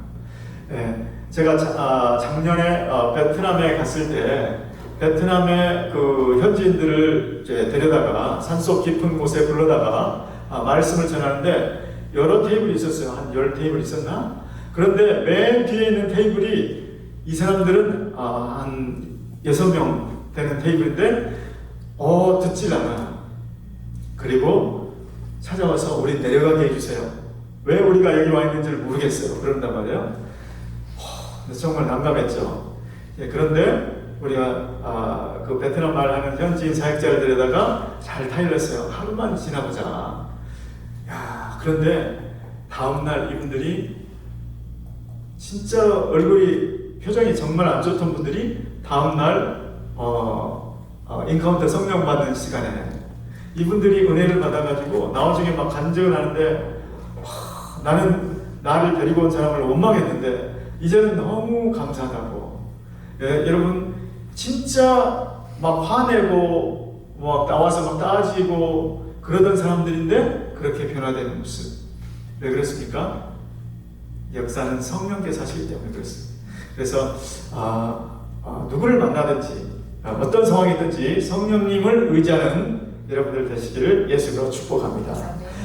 예, 제가 작년에 베트남에 갔을 때 베트남의 그 현지인들을 이제 데려다가 산속 깊은 곳에 불러다가 말씀을 전하는데 여러 테이블이 있었어요. 한 10테이블 있었나? 그런데 맨 뒤에 있는 테이블이 이 사람들은 한 6명 되는 테이블인데 듣질 않아. 그리고 찾아와서 우리 내려가게 해주세요. 왜 우리가 여기 와 있는지를 모르겠어요. 그런단 말이에요. 정말 난감했죠. 예, 그런데 우리가 그 베트남 말하는 현지인 사역자를 데려다가 잘 타일렀어요. 하루만 지나보자. 야, 그런데 다음날 이분들이 진짜 얼굴이 표정이 정말 안 좋던 분들이 다음날 인카운터 성령 받는 시간에 이분들이 은혜를 받아가지고 나중에 막 간증을 하는데 나는 나를 데리고 온 사람을 원망했는데 이제는 너무 감사하다고. 예, 여러분 진짜 막 화내고 막 나와서 막 따지고 그러던 사람들인데 그렇게 변화되는 모습. 왜 그렇습니까? 역사는 성령께서 하시기 때문에 그렇습니다. 그래서 누구를 만나든지 어떤 상황이든지 성령님을 의지하는 여러분들 되시기를 예수로 축복합니다.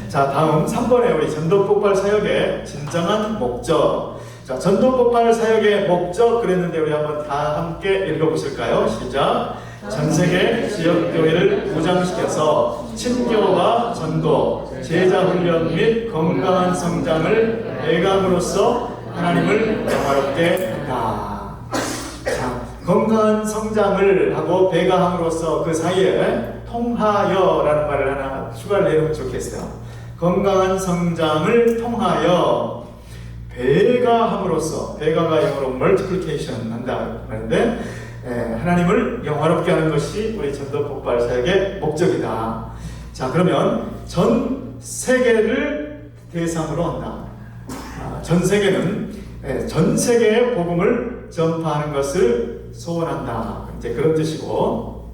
자, 다음 3번에 우리 전도폭발 사역의 진정한 목적. 자, 전도폭발 사역의 목적 그랬는데 우리 한번 다 함께 읽어보실까요? 시작. 전 세계 지역교회를 무장시켜서 친교와 전도, 제자 훈련 및 건강한 성장을 애감으로써 하나님을 영화롭게 한다. 자, 건강한 성장을 하고 배가함으로써 그 사이에 통하여라는 말을 하나 추가를 해놓으면 좋겠어요. 건강한 성장을 통하여 배가함으로써, 배가가 영어로 multiplication 한다 말인데 하나님을 영화롭게 하는 것이 우리 전도폭발 사역의 목적이다. 자, 그러면 전 세계를 대상으로 한다. 전 세계는 전 세계의 복음을 전파하는 것을 소원한다. 이제 그런 뜻이고,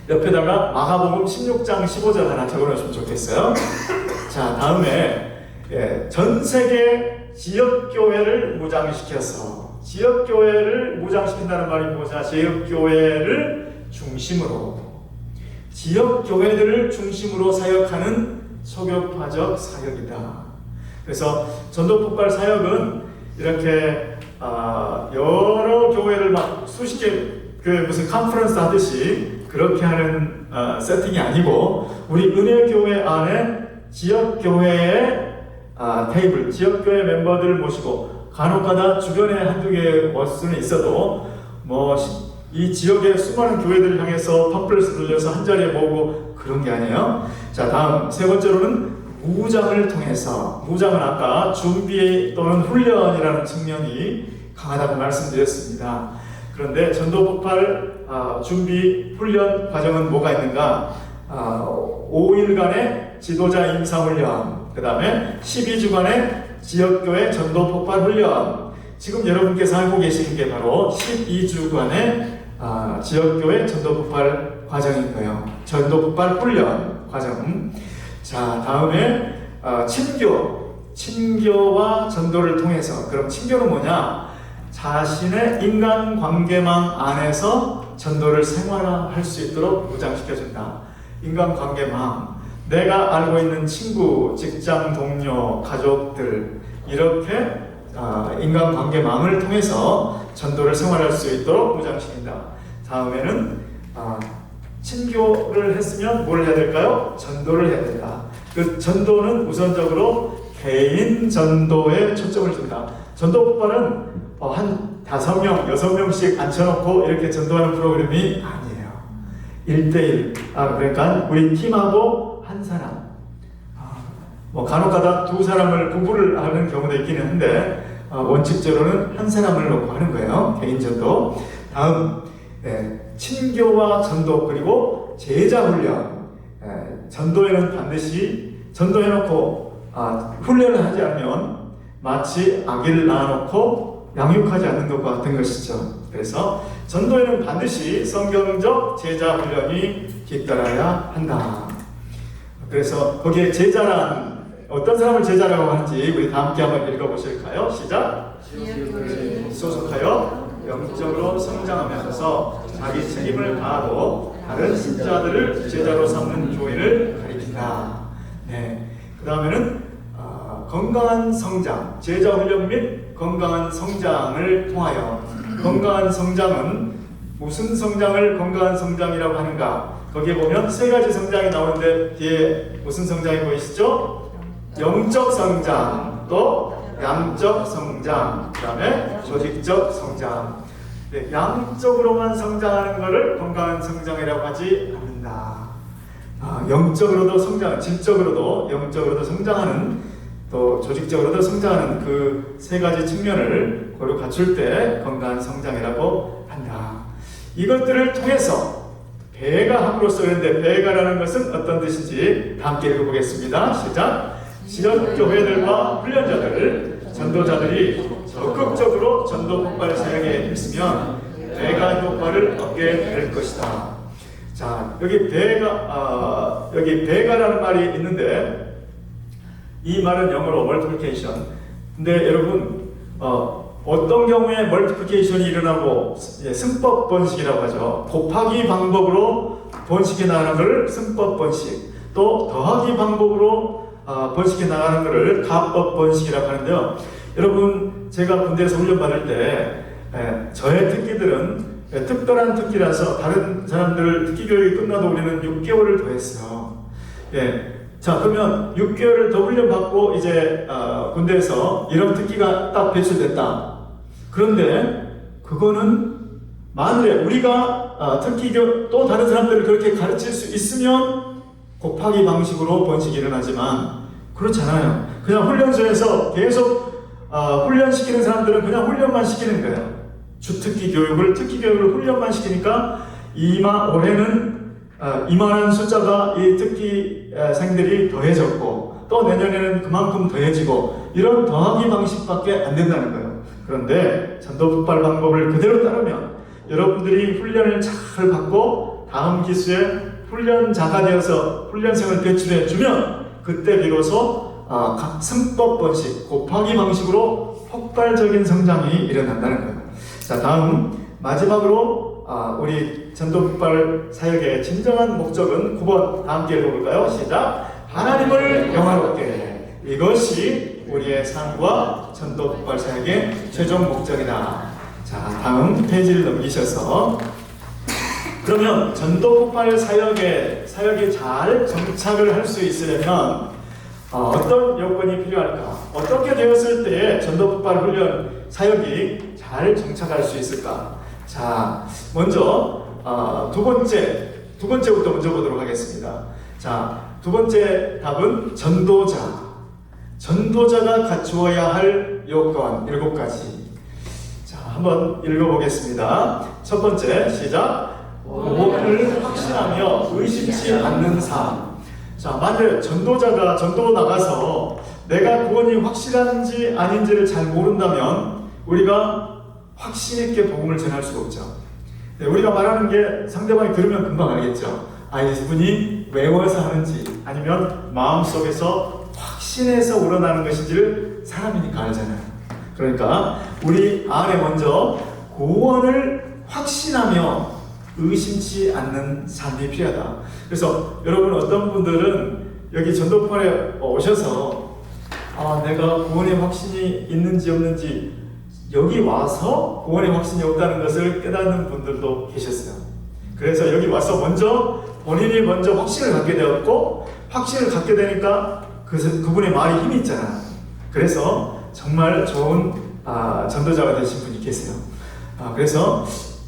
옆에다가 마가복음 16장 15절 하나 적어놓으시면 좋겠어요. 자, 다음에 전 세계 지역교회를 무장시켜서, 지역교회를 무장시킨다는 말이 뭐냐? 지역교회를 중심으로, 지역교회들을 중심으로 사역하는 소교파적 사역이다. 그래서 전도폭발 사역은 이렇게 여러 교회를 막 수십 개 무슨 컨퍼런스 하듯이 그렇게 하는 세팅이 아니고, 우리 은혜교회 안에 지역교회의 테이블, 지역교회 멤버들을 모시고 간혹가다 주변에 한두 개의 버스는 있어도 이 지역의 수많은 교회들을 향해서 팜플렛을 돌려서 한 자리에 모으고 그런 게 아니에요. 자, 다음 세 번째로는 무장을 통해서, 무장은 아까 준비 또는 훈련이라는 측면이 강하다고 말씀드렸습니다. 그런데 전도폭발 준비 훈련 과정은 뭐가 있는가? 5일간의 지도자 임상훈련, 그 다음에 12주간의 지역교회 전도폭발 훈련, 지금 여러분께서 하고 계시는 게 바로 12주간의 지역교회 전도폭발 과정인 거예요. 전도폭발 훈련 과정. 자, 다음에 친교와 전도를 통해서, 그럼 친교는 뭐냐? 자신의 인간관계망 안에서 전도를 생활화할 수 있도록 무장시켜준다. 인간관계망, 내가 알고 있는 친구, 직장 동료, 가족들 이렇게 인간관계망을 통해서 전도를 생활할 수 있도록 무장시킨다. 다음에는 친교를 했으면 뭘 해야 될까요? 전도를 해야 된다. 그 전도는 우선적으로 개인 전도에 초점을 준다. 전도 폭발은 한 5명, 6명씩 앉혀놓고 이렇게 전도하는 프로그램이 아니에요. 1대1. 그러니까 우리 팀하고 한 사람. 뭐 간혹가다 두 사람을 부부를 하는 경우도 있기는 한데 원칙적으로는 한 사람을 놓고 하는 거예요. 개인 전도. 다음 친교와 전도 그리고 제자 훈련. 전도에는 반드시 전도해놓고 훈련을 하지 않으면 마치 아기를 낳아놓고 양육하지 않는 것과 같은 것이죠. 그래서 전도에는 반드시 성경적 제자 훈련이 뒤따라야 한다. 그래서 거기에 제자란 어떤 사람을 제자라고 하는지 우리 다 함께 한번 읽어보실까요? 시작! 소속하여 영적으로 성장하면서 자기 책임을 다하고 다른 신자들을 제자로 삼는 교회를 가리킨다. 그 다음에는 건강한 성장, 제자 훈련 및 건강한 성장을 통하여 건강한 성장은 무슨 성장을 건강한 성장이라고 하는가? 거기에 보면 3가지 성장이 나오는데 뒤에 무슨 성장이 보이시죠? 영적 성장, 또 양적 성장, 그 다음에 조직적 성장. 양적으로만 성장하는 것을 건강한 성장이라고 하지 않는다. 영적으로도 성장, 질적으로도 영적으로도 성장하는 또 조직적으로도 성장하는 그 3가지 측면을 고루 갖출 때 건강한 성장이라고 한다. 이것들을 통해서 배가 함으로써 그런데 배가라는 것은 어떤 뜻인지 다 함께 읽어보겠습니다. 시작! 지역교회들과 훈련자들, 전도자들이 적극적으로 전도 폭발 사역에 있으면 배가 효과를 얻게 될 것이다. 자, 여기 배가라는 말이 있는데 이 말은 영어로 multiplication. 근데 여러분 어떤 경우에 멀티플리케이션이 일어나고 승법 번식이라고 하죠. 곱하기 방법으로 번식해 나가는 것을 승법 번식, 또 더하기 방법으로 번식해 나가는 것을 가법 번식이라고 하는데요. 여러분 제가 군대에서 훈련 받을 때 저의 특기들은 특별한 특기라서 다른 사람들 특기 교육이 끝나도 우리는 6개월을 더 했어요. 자, 그러면 6개월을 더 훈련 받고 이제 군대에서 이런 특기가 딱 배출됐다. 그런데 그거는 만일에 우리가 특기 교육 또 다른 사람들을 그렇게 가르칠 수 있으면 곱하기 방식으로 번식이 일어나지만 그렇잖아요. 그냥 훈련소에서 계속 훈련시키는 사람들은 그냥 훈련만 시키는 거예요. 주특기 교육을, 특기 교육을 훈련만 시키니까 올해는 이만한 숫자가 이 특기생들이 더해졌고 또 내년에는 그만큼 더해지고 이런 더하기 방식밖에 안 된다는 거예요. 그런데 전도 폭발 방법을 그대로 따르면 여러분들이 훈련을 잘 받고 다음 기수에 훈련자가 되어서 훈련생을 배출해 주면 그때 비로소 승법 번식, 곱하기 방식으로 폭발적인 성장이 일어난다는 거예요. 자, 다음 마지막으로 우리 전도 폭발 사역의 진정한 목적은 9번 다 함께 읽어볼까요? 시작! 하나님을 영화롭게. 이것이 우리의 삶과 전도 폭발 사역의 최종 목적이다. 자, 다음 페이지를 넘기셔서 그러면 전도 폭발 사역에 잘 정착을 할 수 있으려면 어떤 요건이 필요할까? 어떻게 되었을 때에 전도 폭발 훈련 사역이 잘 정착할 수 있을까? 자, 먼저 두 번째부터 먼저 보도록 하겠습니다. 자, 두 번째 답은 전도자가 갖추어야 할 요건 7가지. 자, 한번 읽어보겠습니다. 첫 번째, 시작. 구원을 확신하며 의심치 않는 삶. 자, 만약 전도자가 전도 나가서 내가 구원이 확실한지 아닌지를 잘 모른다면 우리가 확신 있게 복음을 전할 수가 없죠. 우리가 말하는 게 상대방이 들으면 금방 알겠죠. 이분이 외워서 하는지 아니면 마음속에서 확신해서 우러나는 것인지를 사람이니까 알잖아요. 그러니까 우리 안에 먼저 구원을 확신하며 의심치 않는 삶이 필요하다. 그래서 여러분 어떤 분들은 여기 전도판에 오셔서 내가 구원의 확신이 있는지 없는지 여기 와서 구원의 확신이 없다는 것을 깨닫는 분들도 계셨어요. 그래서 여기 와서 본인이 먼저 확신을 갖게 되었고, 확신을 갖게 되니까 그분의 말이 힘이 있잖아요. 그래서 정말 좋은 전도자가 되신 분이 계세요. 그래서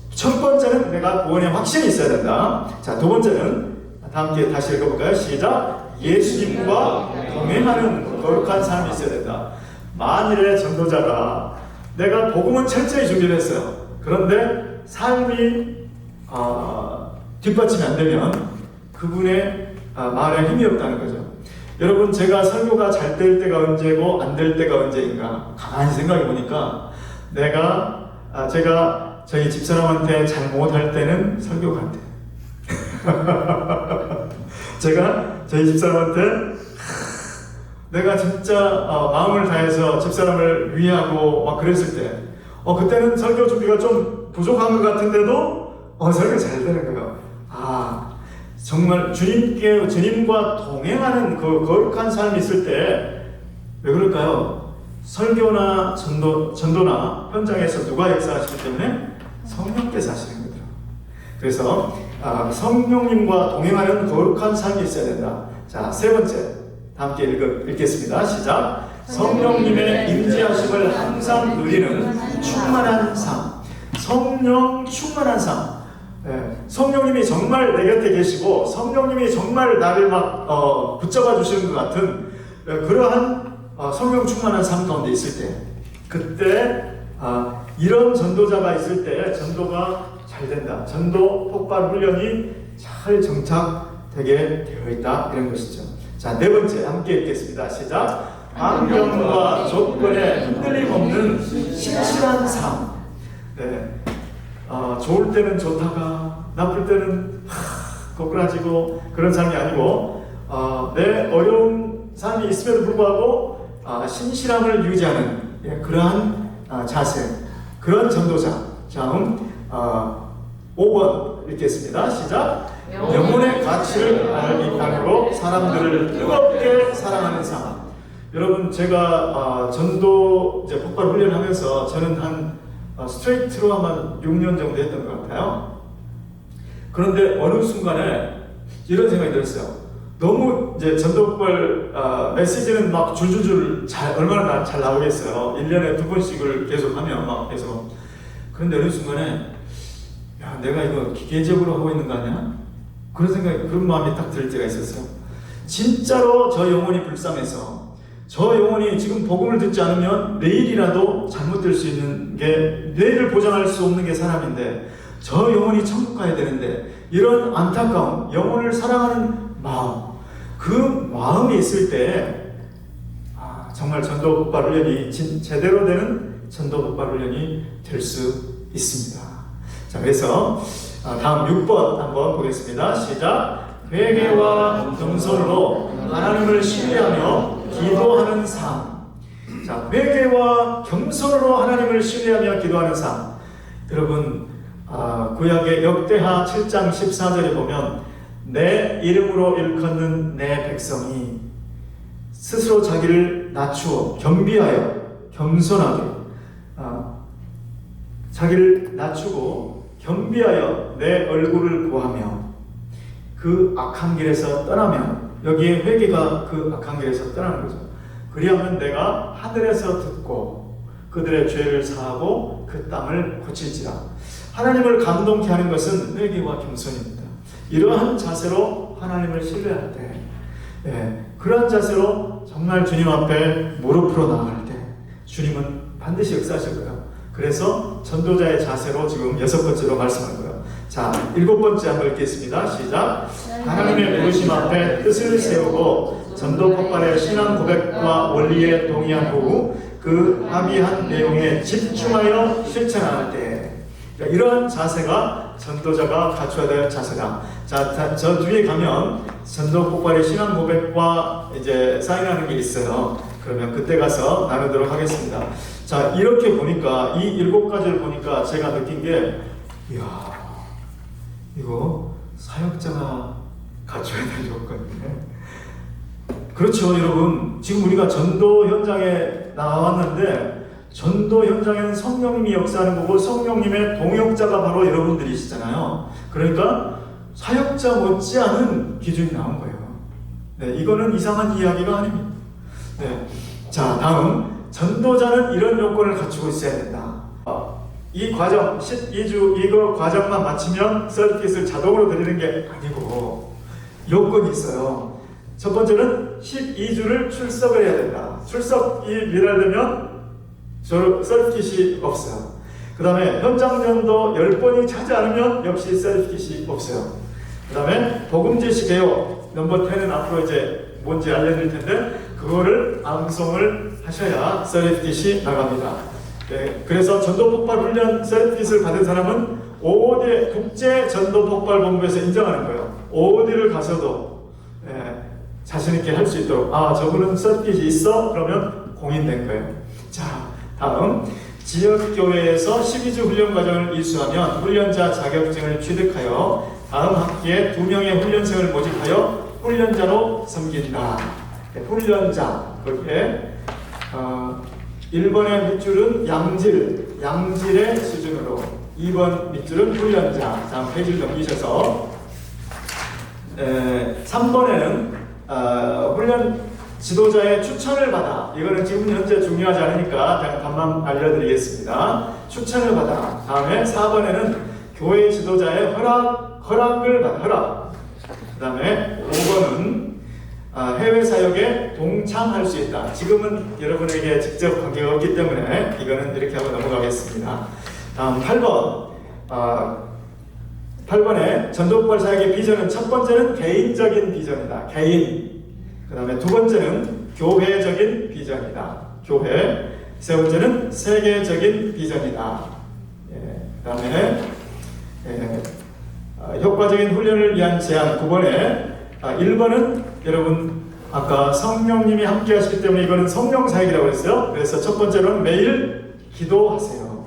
첫 번째는 내가 구원의 확신이 있어야 된다. 자, 두 번째는 다 함께 다시 읽어볼까요? 시작. 예수님과 동행하는 거룩한 삶이 있어야 된다. 만일에 전도자가 내가 복음은 철저히 준비를 했어요. 그런데 삶이 뒷받침이 안 되면 그분의 말에 힘이 없다는 거죠. 여러분, 제가 설교가 잘 될 때가 언제고 안 될 때가 언제인가 가만히 생각해 보니까 제가 저희 집사람한테 잘 못할 때는 설교가 안 돼요. 제가 저희 집사람한테 내가 진짜 마음을 다해서 집사람을 위하고 막 그랬을 때 그때는 설교 준비가 좀 부족한 것 같은데도 설교 잘 되는 거예요. 정말 주님과 동행하는 그 거룩한 삶이 있을 때 왜 그럴까요? 설교나 전도나 현장에서 누가 역사하시기 때문에 성령께서 하시는 거죠. 그래서 성령님과 동행하는 거룩한 삶이 있어야 된다. 자, 세 번째 함께 읽겠습니다. 시작. 성령님의 임재하심을 항상 누리는 충만한 삶. 성령 충만한 삶. 성령님이 정말 내 곁에 계시고 성령님이 정말 나를 막 붙잡아 주시는 것 같은 그러한 성령 충만한 삶 가운데 있을 때, 그때 이런 전도자가 있을 때 전도가 잘 된다. 전도 폭발 훈련이 잘 정착되게 되어 있다, 이런 것이죠. 자, 네 번째 함께 읽겠습니다. 시작. 환경과 조건에 흔들림 없는 신실한 삶. 좋을 때는 좋다가 나쁠 때는 거꾸라지고 그런 삶이 아니고 내 어려운 삶이 있음에도 불구하고 신실함을 유지하는 그러한 자세, 그런 전도자. 자, 5번 읽겠습니다. 시작. 영혼의 가치를 알기 땅으로 사람들을 뜨겁게 사랑하는 삶. 여러분, 제가 전도 이제 폭발 훈련하면서 저는 한 스트레이트로 한 6년 정도 했던 것 같아요. 그런데 어느 순간에 이런 생각이 들었어요. 너무 이제 전도폭발 메시지는 막 줄줄줄 얼마나 잘 나오겠어요. 1년에 2번씩을 계속하면 막 계속. 그런데 어느 순간에 내가 이거 기계적으로 하고 있는 거 아니야? 그런 마음이 딱 들 때가 있었어요. 진짜로 저 영혼이 불쌍해서, 저 영혼이 지금 복음을 듣지 않으면 내일이라도 잘못될 수 있는 게, 내일을 보장할 수 없는 게 사람인데, 저 영혼이 천국 가야 되는데, 이런 안타까움, 영혼을 사랑하는 마음, 그 마음이 있을 때 정말 전도 폭발 훈련이 제대로 되는 전도 폭발 훈련이 될 수 있습니다. 자, 그래서 다음 6번 한번 보겠습니다. 시작. 회개와 겸손으로 하나님을 신뢰하며 기도하는 삶. 자, 회개와 겸손으로 하나님을 신뢰하며 기도하는 삶. 여러분, 구약의 역대하 7장 14절에 보면 내 이름으로 일컫는 내 백성이 스스로 자기를 낮추어 겸비하여 겸손하게 자기를 낮추고 겸비하여 내 얼굴을 구하며 그 악한 길에서 떠나면, 여기에 회개가 그 악한 길에서 떠나는 거죠. 그리하면 내가 하늘에서 듣고 그들의 죄를 사하고 그 땅을 고칠지라. 하나님을 감동케 하는 것은 회개와 겸손입니다. 이러한 자세로 하나님을 신뢰할 때, 그러한 자세로 정말 주님 앞에 무릎으로 나아갈 때 주님은 반드시 역사하실 거예요. 그래서 전도자의 자세로 지금 6번째로 말씀한 거예요. 자, 7번째 한번 읽겠습니다. 시작. 하나님의 부르심 앞에 뜻을 세우고 전도 폭발의 신앙 고백과 원리에 동의한 후 그 합의한 내용에 집중하여 실천할 때, 그러니까 이러한 자세가 전도자가 갖춰야 될 자세다. 자, 저 뒤에 가면 전도 폭발의 신앙 고백과 이제 사인하는 게 있어요. 그러면 그때 가서 나누도록 하겠습니다. 자, 이렇게 보니까 이 7가지를 보니까 제가 느낀 게, 이야, 이거 사역자가 갖춰야 될 조건이네. 그렇죠, 여러분. 지금 우리가 전도 현장에 나왔는데 전도 현장에는 성령님이 역사하는 거고 성령님의 동역자가 바로 여러분들이시잖아요. 그러니까 사역자 못지않은 기준이 나온 거예요. 네, 이거는 이상한 이야기가 아닙니다. 네, 자, 다음 전도자는 이런 요건을 갖추고 있어야 된다. 이 과정 12주 이거 과정만 마치면 서티핏을 자동으로 드리는 게 아니고 요건이 있어요. 첫 번째는 12주를 출석을 해야 된다. 출석이 미달되면 서티핏이 없어요. 그 다음에 현장 전도 10번이 차지 않으면 역시 서티핏이 없어요. 그 다음에 복음제시 개요 넘버 10은 앞으로 이제 뭔지 알려드릴 텐데 그거를 암송을 하셔야 서티핏이 나갑니다. 네, 그래서 전도폭발 훈련 서티핏을 받은 사람은 OOD 국제 전도폭발본부에서 인정하는 거예요. OOD를 가서도 자신 있게 할 수 있도록 저분은 서티핏이 있어? 그러면 공인된 거예요. 자, 다음 지역교회에서 12주 훈련 과정을 이수하면 훈련자 자격증을 취득하여 다음 학기에 2명의 훈련생을 모집하여 훈련자로 섬긴다. 네, 훈련자 거기에 1번의 밑줄은 양질의 수준으로 2번 밑줄은 훈련자. 다음 페이지를 넘기셔서 3번에는 훈련 지도자의 추천을 받아. 이거는 지금 현재 중요하지 않으니까 그냥 답만 알려드리겠습니다. 추천을 받아. 다음에 4번에는 교회 지도자의 허락을 받아. 허락. 그 다음에 5번은 해외 사역에 동참할 수 있다. 지금은 여러분에게 직접 관계가 없기 때문에 이거는 이렇게 하고 넘어가겠습니다. 다음 8번. 8번에 전도폭발 사역의 비전은 첫 번째는 개인적인 비전이다. 개인. 그 다음에 두 번째는 교회적인 비전이다. 교회. 세 번째는 세계적인 비전이다. 그 다음에 효과적인 훈련을 위한 제안 9번에 1번은 여러분 아까 성령님이 함께 하시기 때문에 이거는 성령 사역이라고 했어요. 그래서 첫 번째로는 매일 기도하세요.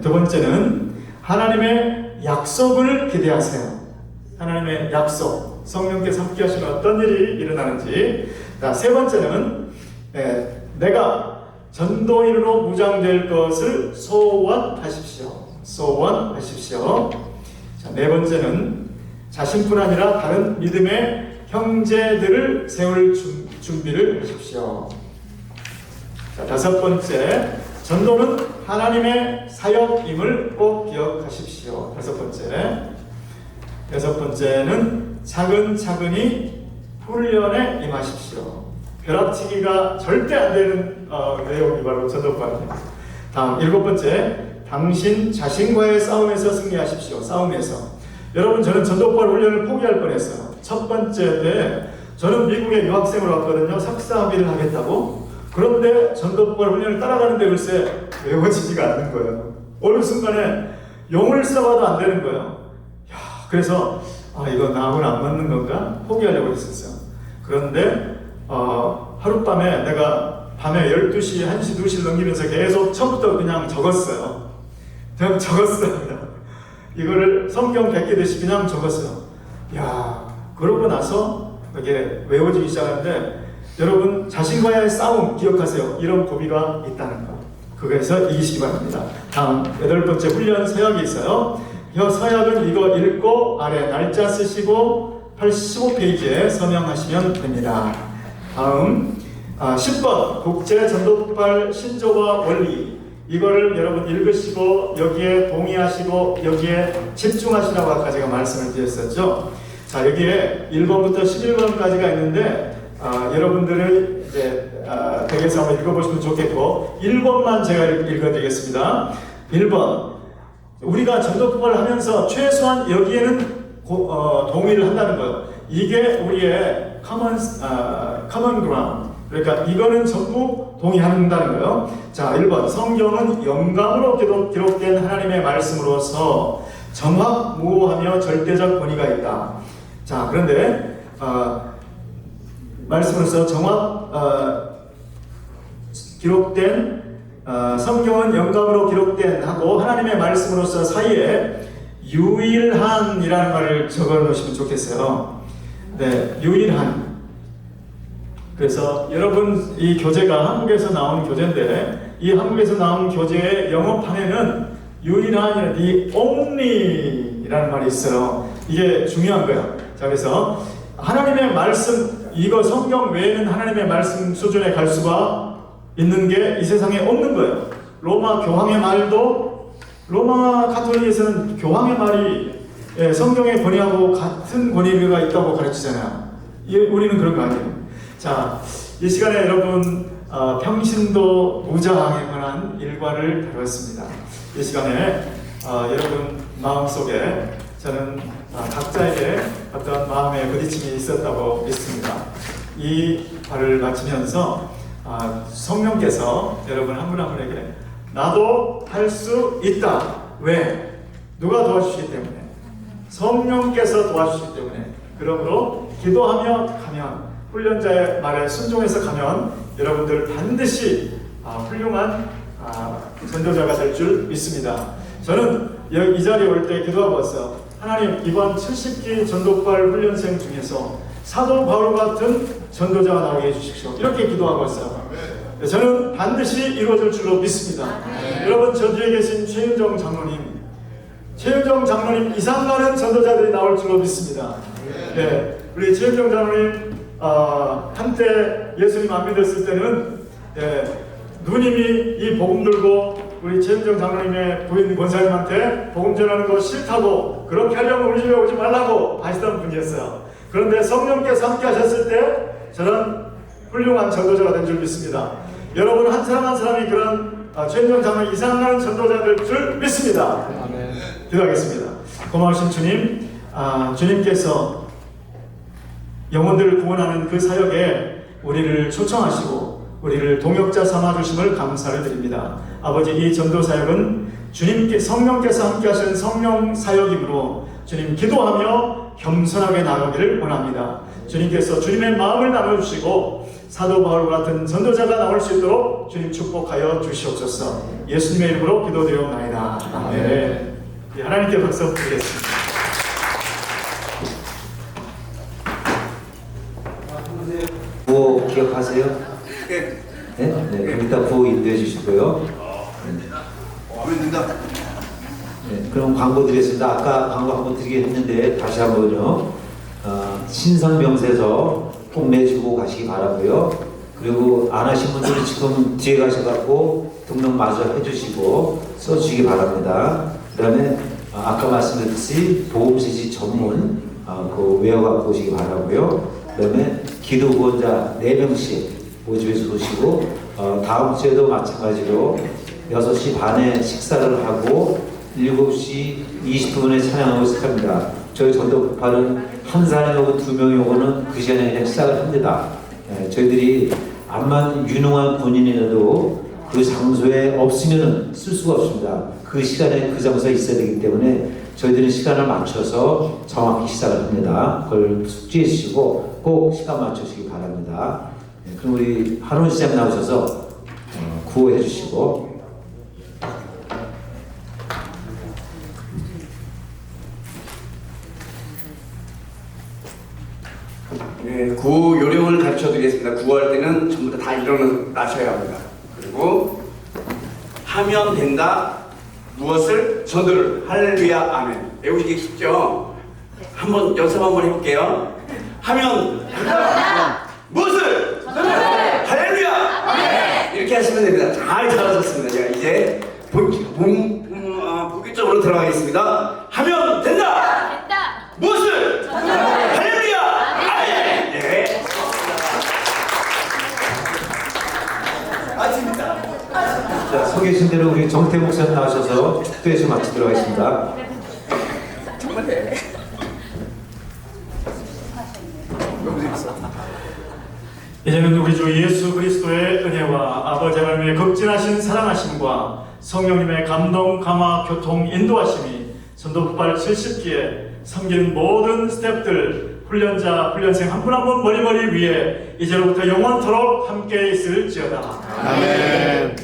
두 번째는 하나님의 약속을 기대하세요. 하나님의 약속, 성령께서 함께 하시면 어떤 일이 일어나는지. 세 번째는 내가 전도인으로 무장될 것을 소원하십시오. 소원하십시오. 자, 네 번째는 자신뿐 아니라 다른 믿음의 형제들을 세울 준비를 하십시오. 자, 다섯 번째, 전도는 하나님의 사역임을 꼭 기억하십시오. 다섯 번째. 여섯 번째는 차근차근히 훈련에 임하십시오. 벼락치기가 절대 안 되는 내용이 바로 전도폭발입니다. 다음 일곱 번째, 당신 자신과의 싸움에서 승리하십시오. 싸움에서. 여러분, 저는 전도폭발 훈련을 포기할 뻔했어요. 첫 번째 때 저는 미국에 유학생으로 왔거든요. 석사학위를 하겠다고. 그런데 전도폭발 훈련을 따라가는데 글쎄 외워지지가 않는 거예요. 어느 순간에 용을 써봐도 안 되는 거예요. 그래서 이거 나하고는 안 맞는 건가? 포기하려고 했었어요. 그런데 하룻밤에 내가 밤에 12시, 1시, 2시를 넘기면서 계속 처음부터 그냥 적었어요. 그냥 적었어요. 이거를 성경 베끼듯이 그냥 적었어요. 그러고 나서 이게 외워지기 시작하는데 여러분 자신과의 싸움 기억하세요. 이런 고비가 있다는 거. 그거에서 이기시기 바랍니다. 다음 여덟 번째 훈련 서약이 있어요. 이 서약은 이거 읽고 아래 날짜 쓰시고 85페이지에 서명하시면 됩니다. 다음 10번 국제 전도폭발 신조와 원리. 이거를 여러분 읽으시고 여기에 동의하시고 여기에 집중하시라고 아까 제가 말씀을 드렸었죠. 자, 여기에 1번부터 11번까지가 있는데 여러분들은 이제 댁에서 한번 읽어보시면 좋겠고 1번만 제가 읽어드리겠습니다. 1번, 우리가 전도폭발을 하면서 최소한 여기에는 동의를 한다는 거예요. 이게 우리의 common ground. 그러니까 이거는 전부 동의한다는 거예요. 자, 1번, 성경은 영감으로 기록된 하나님의 말씀으로서 정확무오하며 절대적 권위가 있다. 자, 그런데 말씀으로서 기록된 성경은 영감으로 기록된 하고 하나님의 말씀으로서 사이에 유일한이라는 말을 적어 놓으시면 좋겠어요. 네, 유일한. 그래서 여러분 이 교재가 한국에서 나온 교재인데 이 한국에서 나온 교재의 영어판에는 유일한 the only라는 말이 있어요. 이게 중요한 거예요. 자, 그래서 하나님의 말씀, 이거 성경 외에는 하나님의 말씀 수준에 갈 수가 있는 게 이 세상에 없는 거예요. 로마 교황의 말도 로마 가톨릭에서는 교황의 말이 성경의 권위하고 같은 권위가 있다고 가르치잖아요. 우리는 그런 거 아니에요. 자, 이 시간에 여러분 평신도 무장에 관한 일과를 다뤘습니다. 이 시간에 여러분 마음속에 저는 각자에게 어떤 마음의 부딪힘이 있었다고 믿습니다. 이 발을 마치면서 성령께서 여러분 한 분 한 분에게 나도 할 수 있다. 왜? 누가 도와주시기 때문에. 성령께서 도와주시기 때문에. 그러므로 기도하며 가면, 훈련자의 말에 순종해서 가면 여러분들 반드시 훌륭한 전도자가 될 줄 믿습니다. 저는 이 자리에 올 때 기도하고 왔어요. 하나님, 이번 70기 전도발 훈련생 중에서 사도 바울 같은 전도자가 나오게 해주십시오. 이렇게 기도하고 왔어요. 저는 반드시 이루어질 줄로 믿습니다. 여러분, 저 뒤에 계신 최윤정 장로님 이상 많은 전도자들이 나올 줄로 믿습니다. 네, 우리 최윤정 장로님 한때 예수님 안 믿었을 때는 누님이 이 복음 들고 우리 최윤정 장로님의 부인 권사님한테 복음 전하는 거 싫다고, 그렇게 하려면 우리 집에 오지 말라고 하시던 분이었어요. 그런데 성령께서 함께 하셨을 때 저는 훌륭한 전도자가 된 줄 믿습니다. 여러분 한 사람 한 사람이 그런 최윤정 장로 이상한 전도자들 줄 믿습니다. 기도하겠습니다. 고마우신 주님, 주님께서 영혼들을 구원하는 그 사역에 우리를 초청하시고 우리를 동역자 삼아주심을 감사를 드립니다. 아버지, 이 전도사역은 성령께서 함께 하신 성령 사역이므로 주님 기도하며 겸손하게 나가기를 원합니다. 주님께서 주님의 마음을 나눠주시고 사도 바울 같은 전도자가 나올 수 있도록 주님 축복하여 주시옵소서. 예수님의 이름으로 기도드리옵나이다. 아멘. 하나님께 박수 드리겠습니다. 구호 기억하세요? 네? 네, 그럼 이따 구호 인도해 주시고요. 하면 된다. 네, 그럼 광고 드리겠습니다. 아까 광고 한번 드리긴 했는데 다시 한번요. 신상병세서 꼭 내주고 가시기 바라고요. 그리고 안 하신 분들은 지금 뒤에 가셔갖고 등록 마저 해주시고 써주시기 바랍니다. 그 다음에 아까 말씀드렸듯이 보험세시 전문 그거 외워갖고 오시기 바라고요. 그 다음에 기도구원자 4명씩 모집해서 오시고 다음 주에도 마찬가지로 6시 반에 식사를 하고 7시 20분에 찬양하고 시작합니다. 저희 전도파는 한 사람이 오고 2명이 오고는 그 시간에 그냥 시작을 합니다. 저희들이 암만 유능한 군인이라도 그 장소에 없으면 쓸 수가 없습니다. 그 시간에 그 장소에 있어야 되기 때문에 저희들은 시간을 맞춰서 정확히 시작을 합니다. 그걸 숙지해 주시고 꼭 시간 맞추시기 바랍니다. 그럼 우리 한원 시장 나오셔서 구호해 주시고. 네, 구호 요령을 가르쳐 드리겠습니다. 구호할 때는 전부 다 일어나셔야 합니다. 그리고 하면 된다. 무엇을? 전도를. 할렐루야, 아멘. 외우시기 쉽죠? 한번 연습 한번 해볼게요. 하면 된다. 무엇을? 전도를. 할렐루야, 아멘. 이렇게 하시면 됩니다. 잘 잘하셨습니다. 제가 이제 본격적으로 들어가겠습니다. 하면 된다. 무엇을? 전도를. 할렐루야, 아멘. 예. 자, 서 계신 대로 우리 정태 목사님 나오셔서 축도해서 마치도록 하겠습니다. 이제는 우리 주 예수 그리스도의 은혜와 아버지 하나님의 극진하신 사랑하심과 성령님의 감동, 감화, 교통, 인도하심이 전도폭발 70기에 섬기는 모든 스태프들, 훈련자, 훈련생 한 분 한 분 머리 위에 이제로부터 영원토록 함께 있을지어다. 아멘.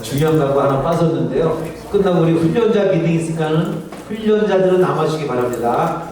중요한 광고 하나 빠졌는데요. 끝나고 우리 훈련자 미팅 있으니까는 훈련자들은 남아주시기 바랍니다.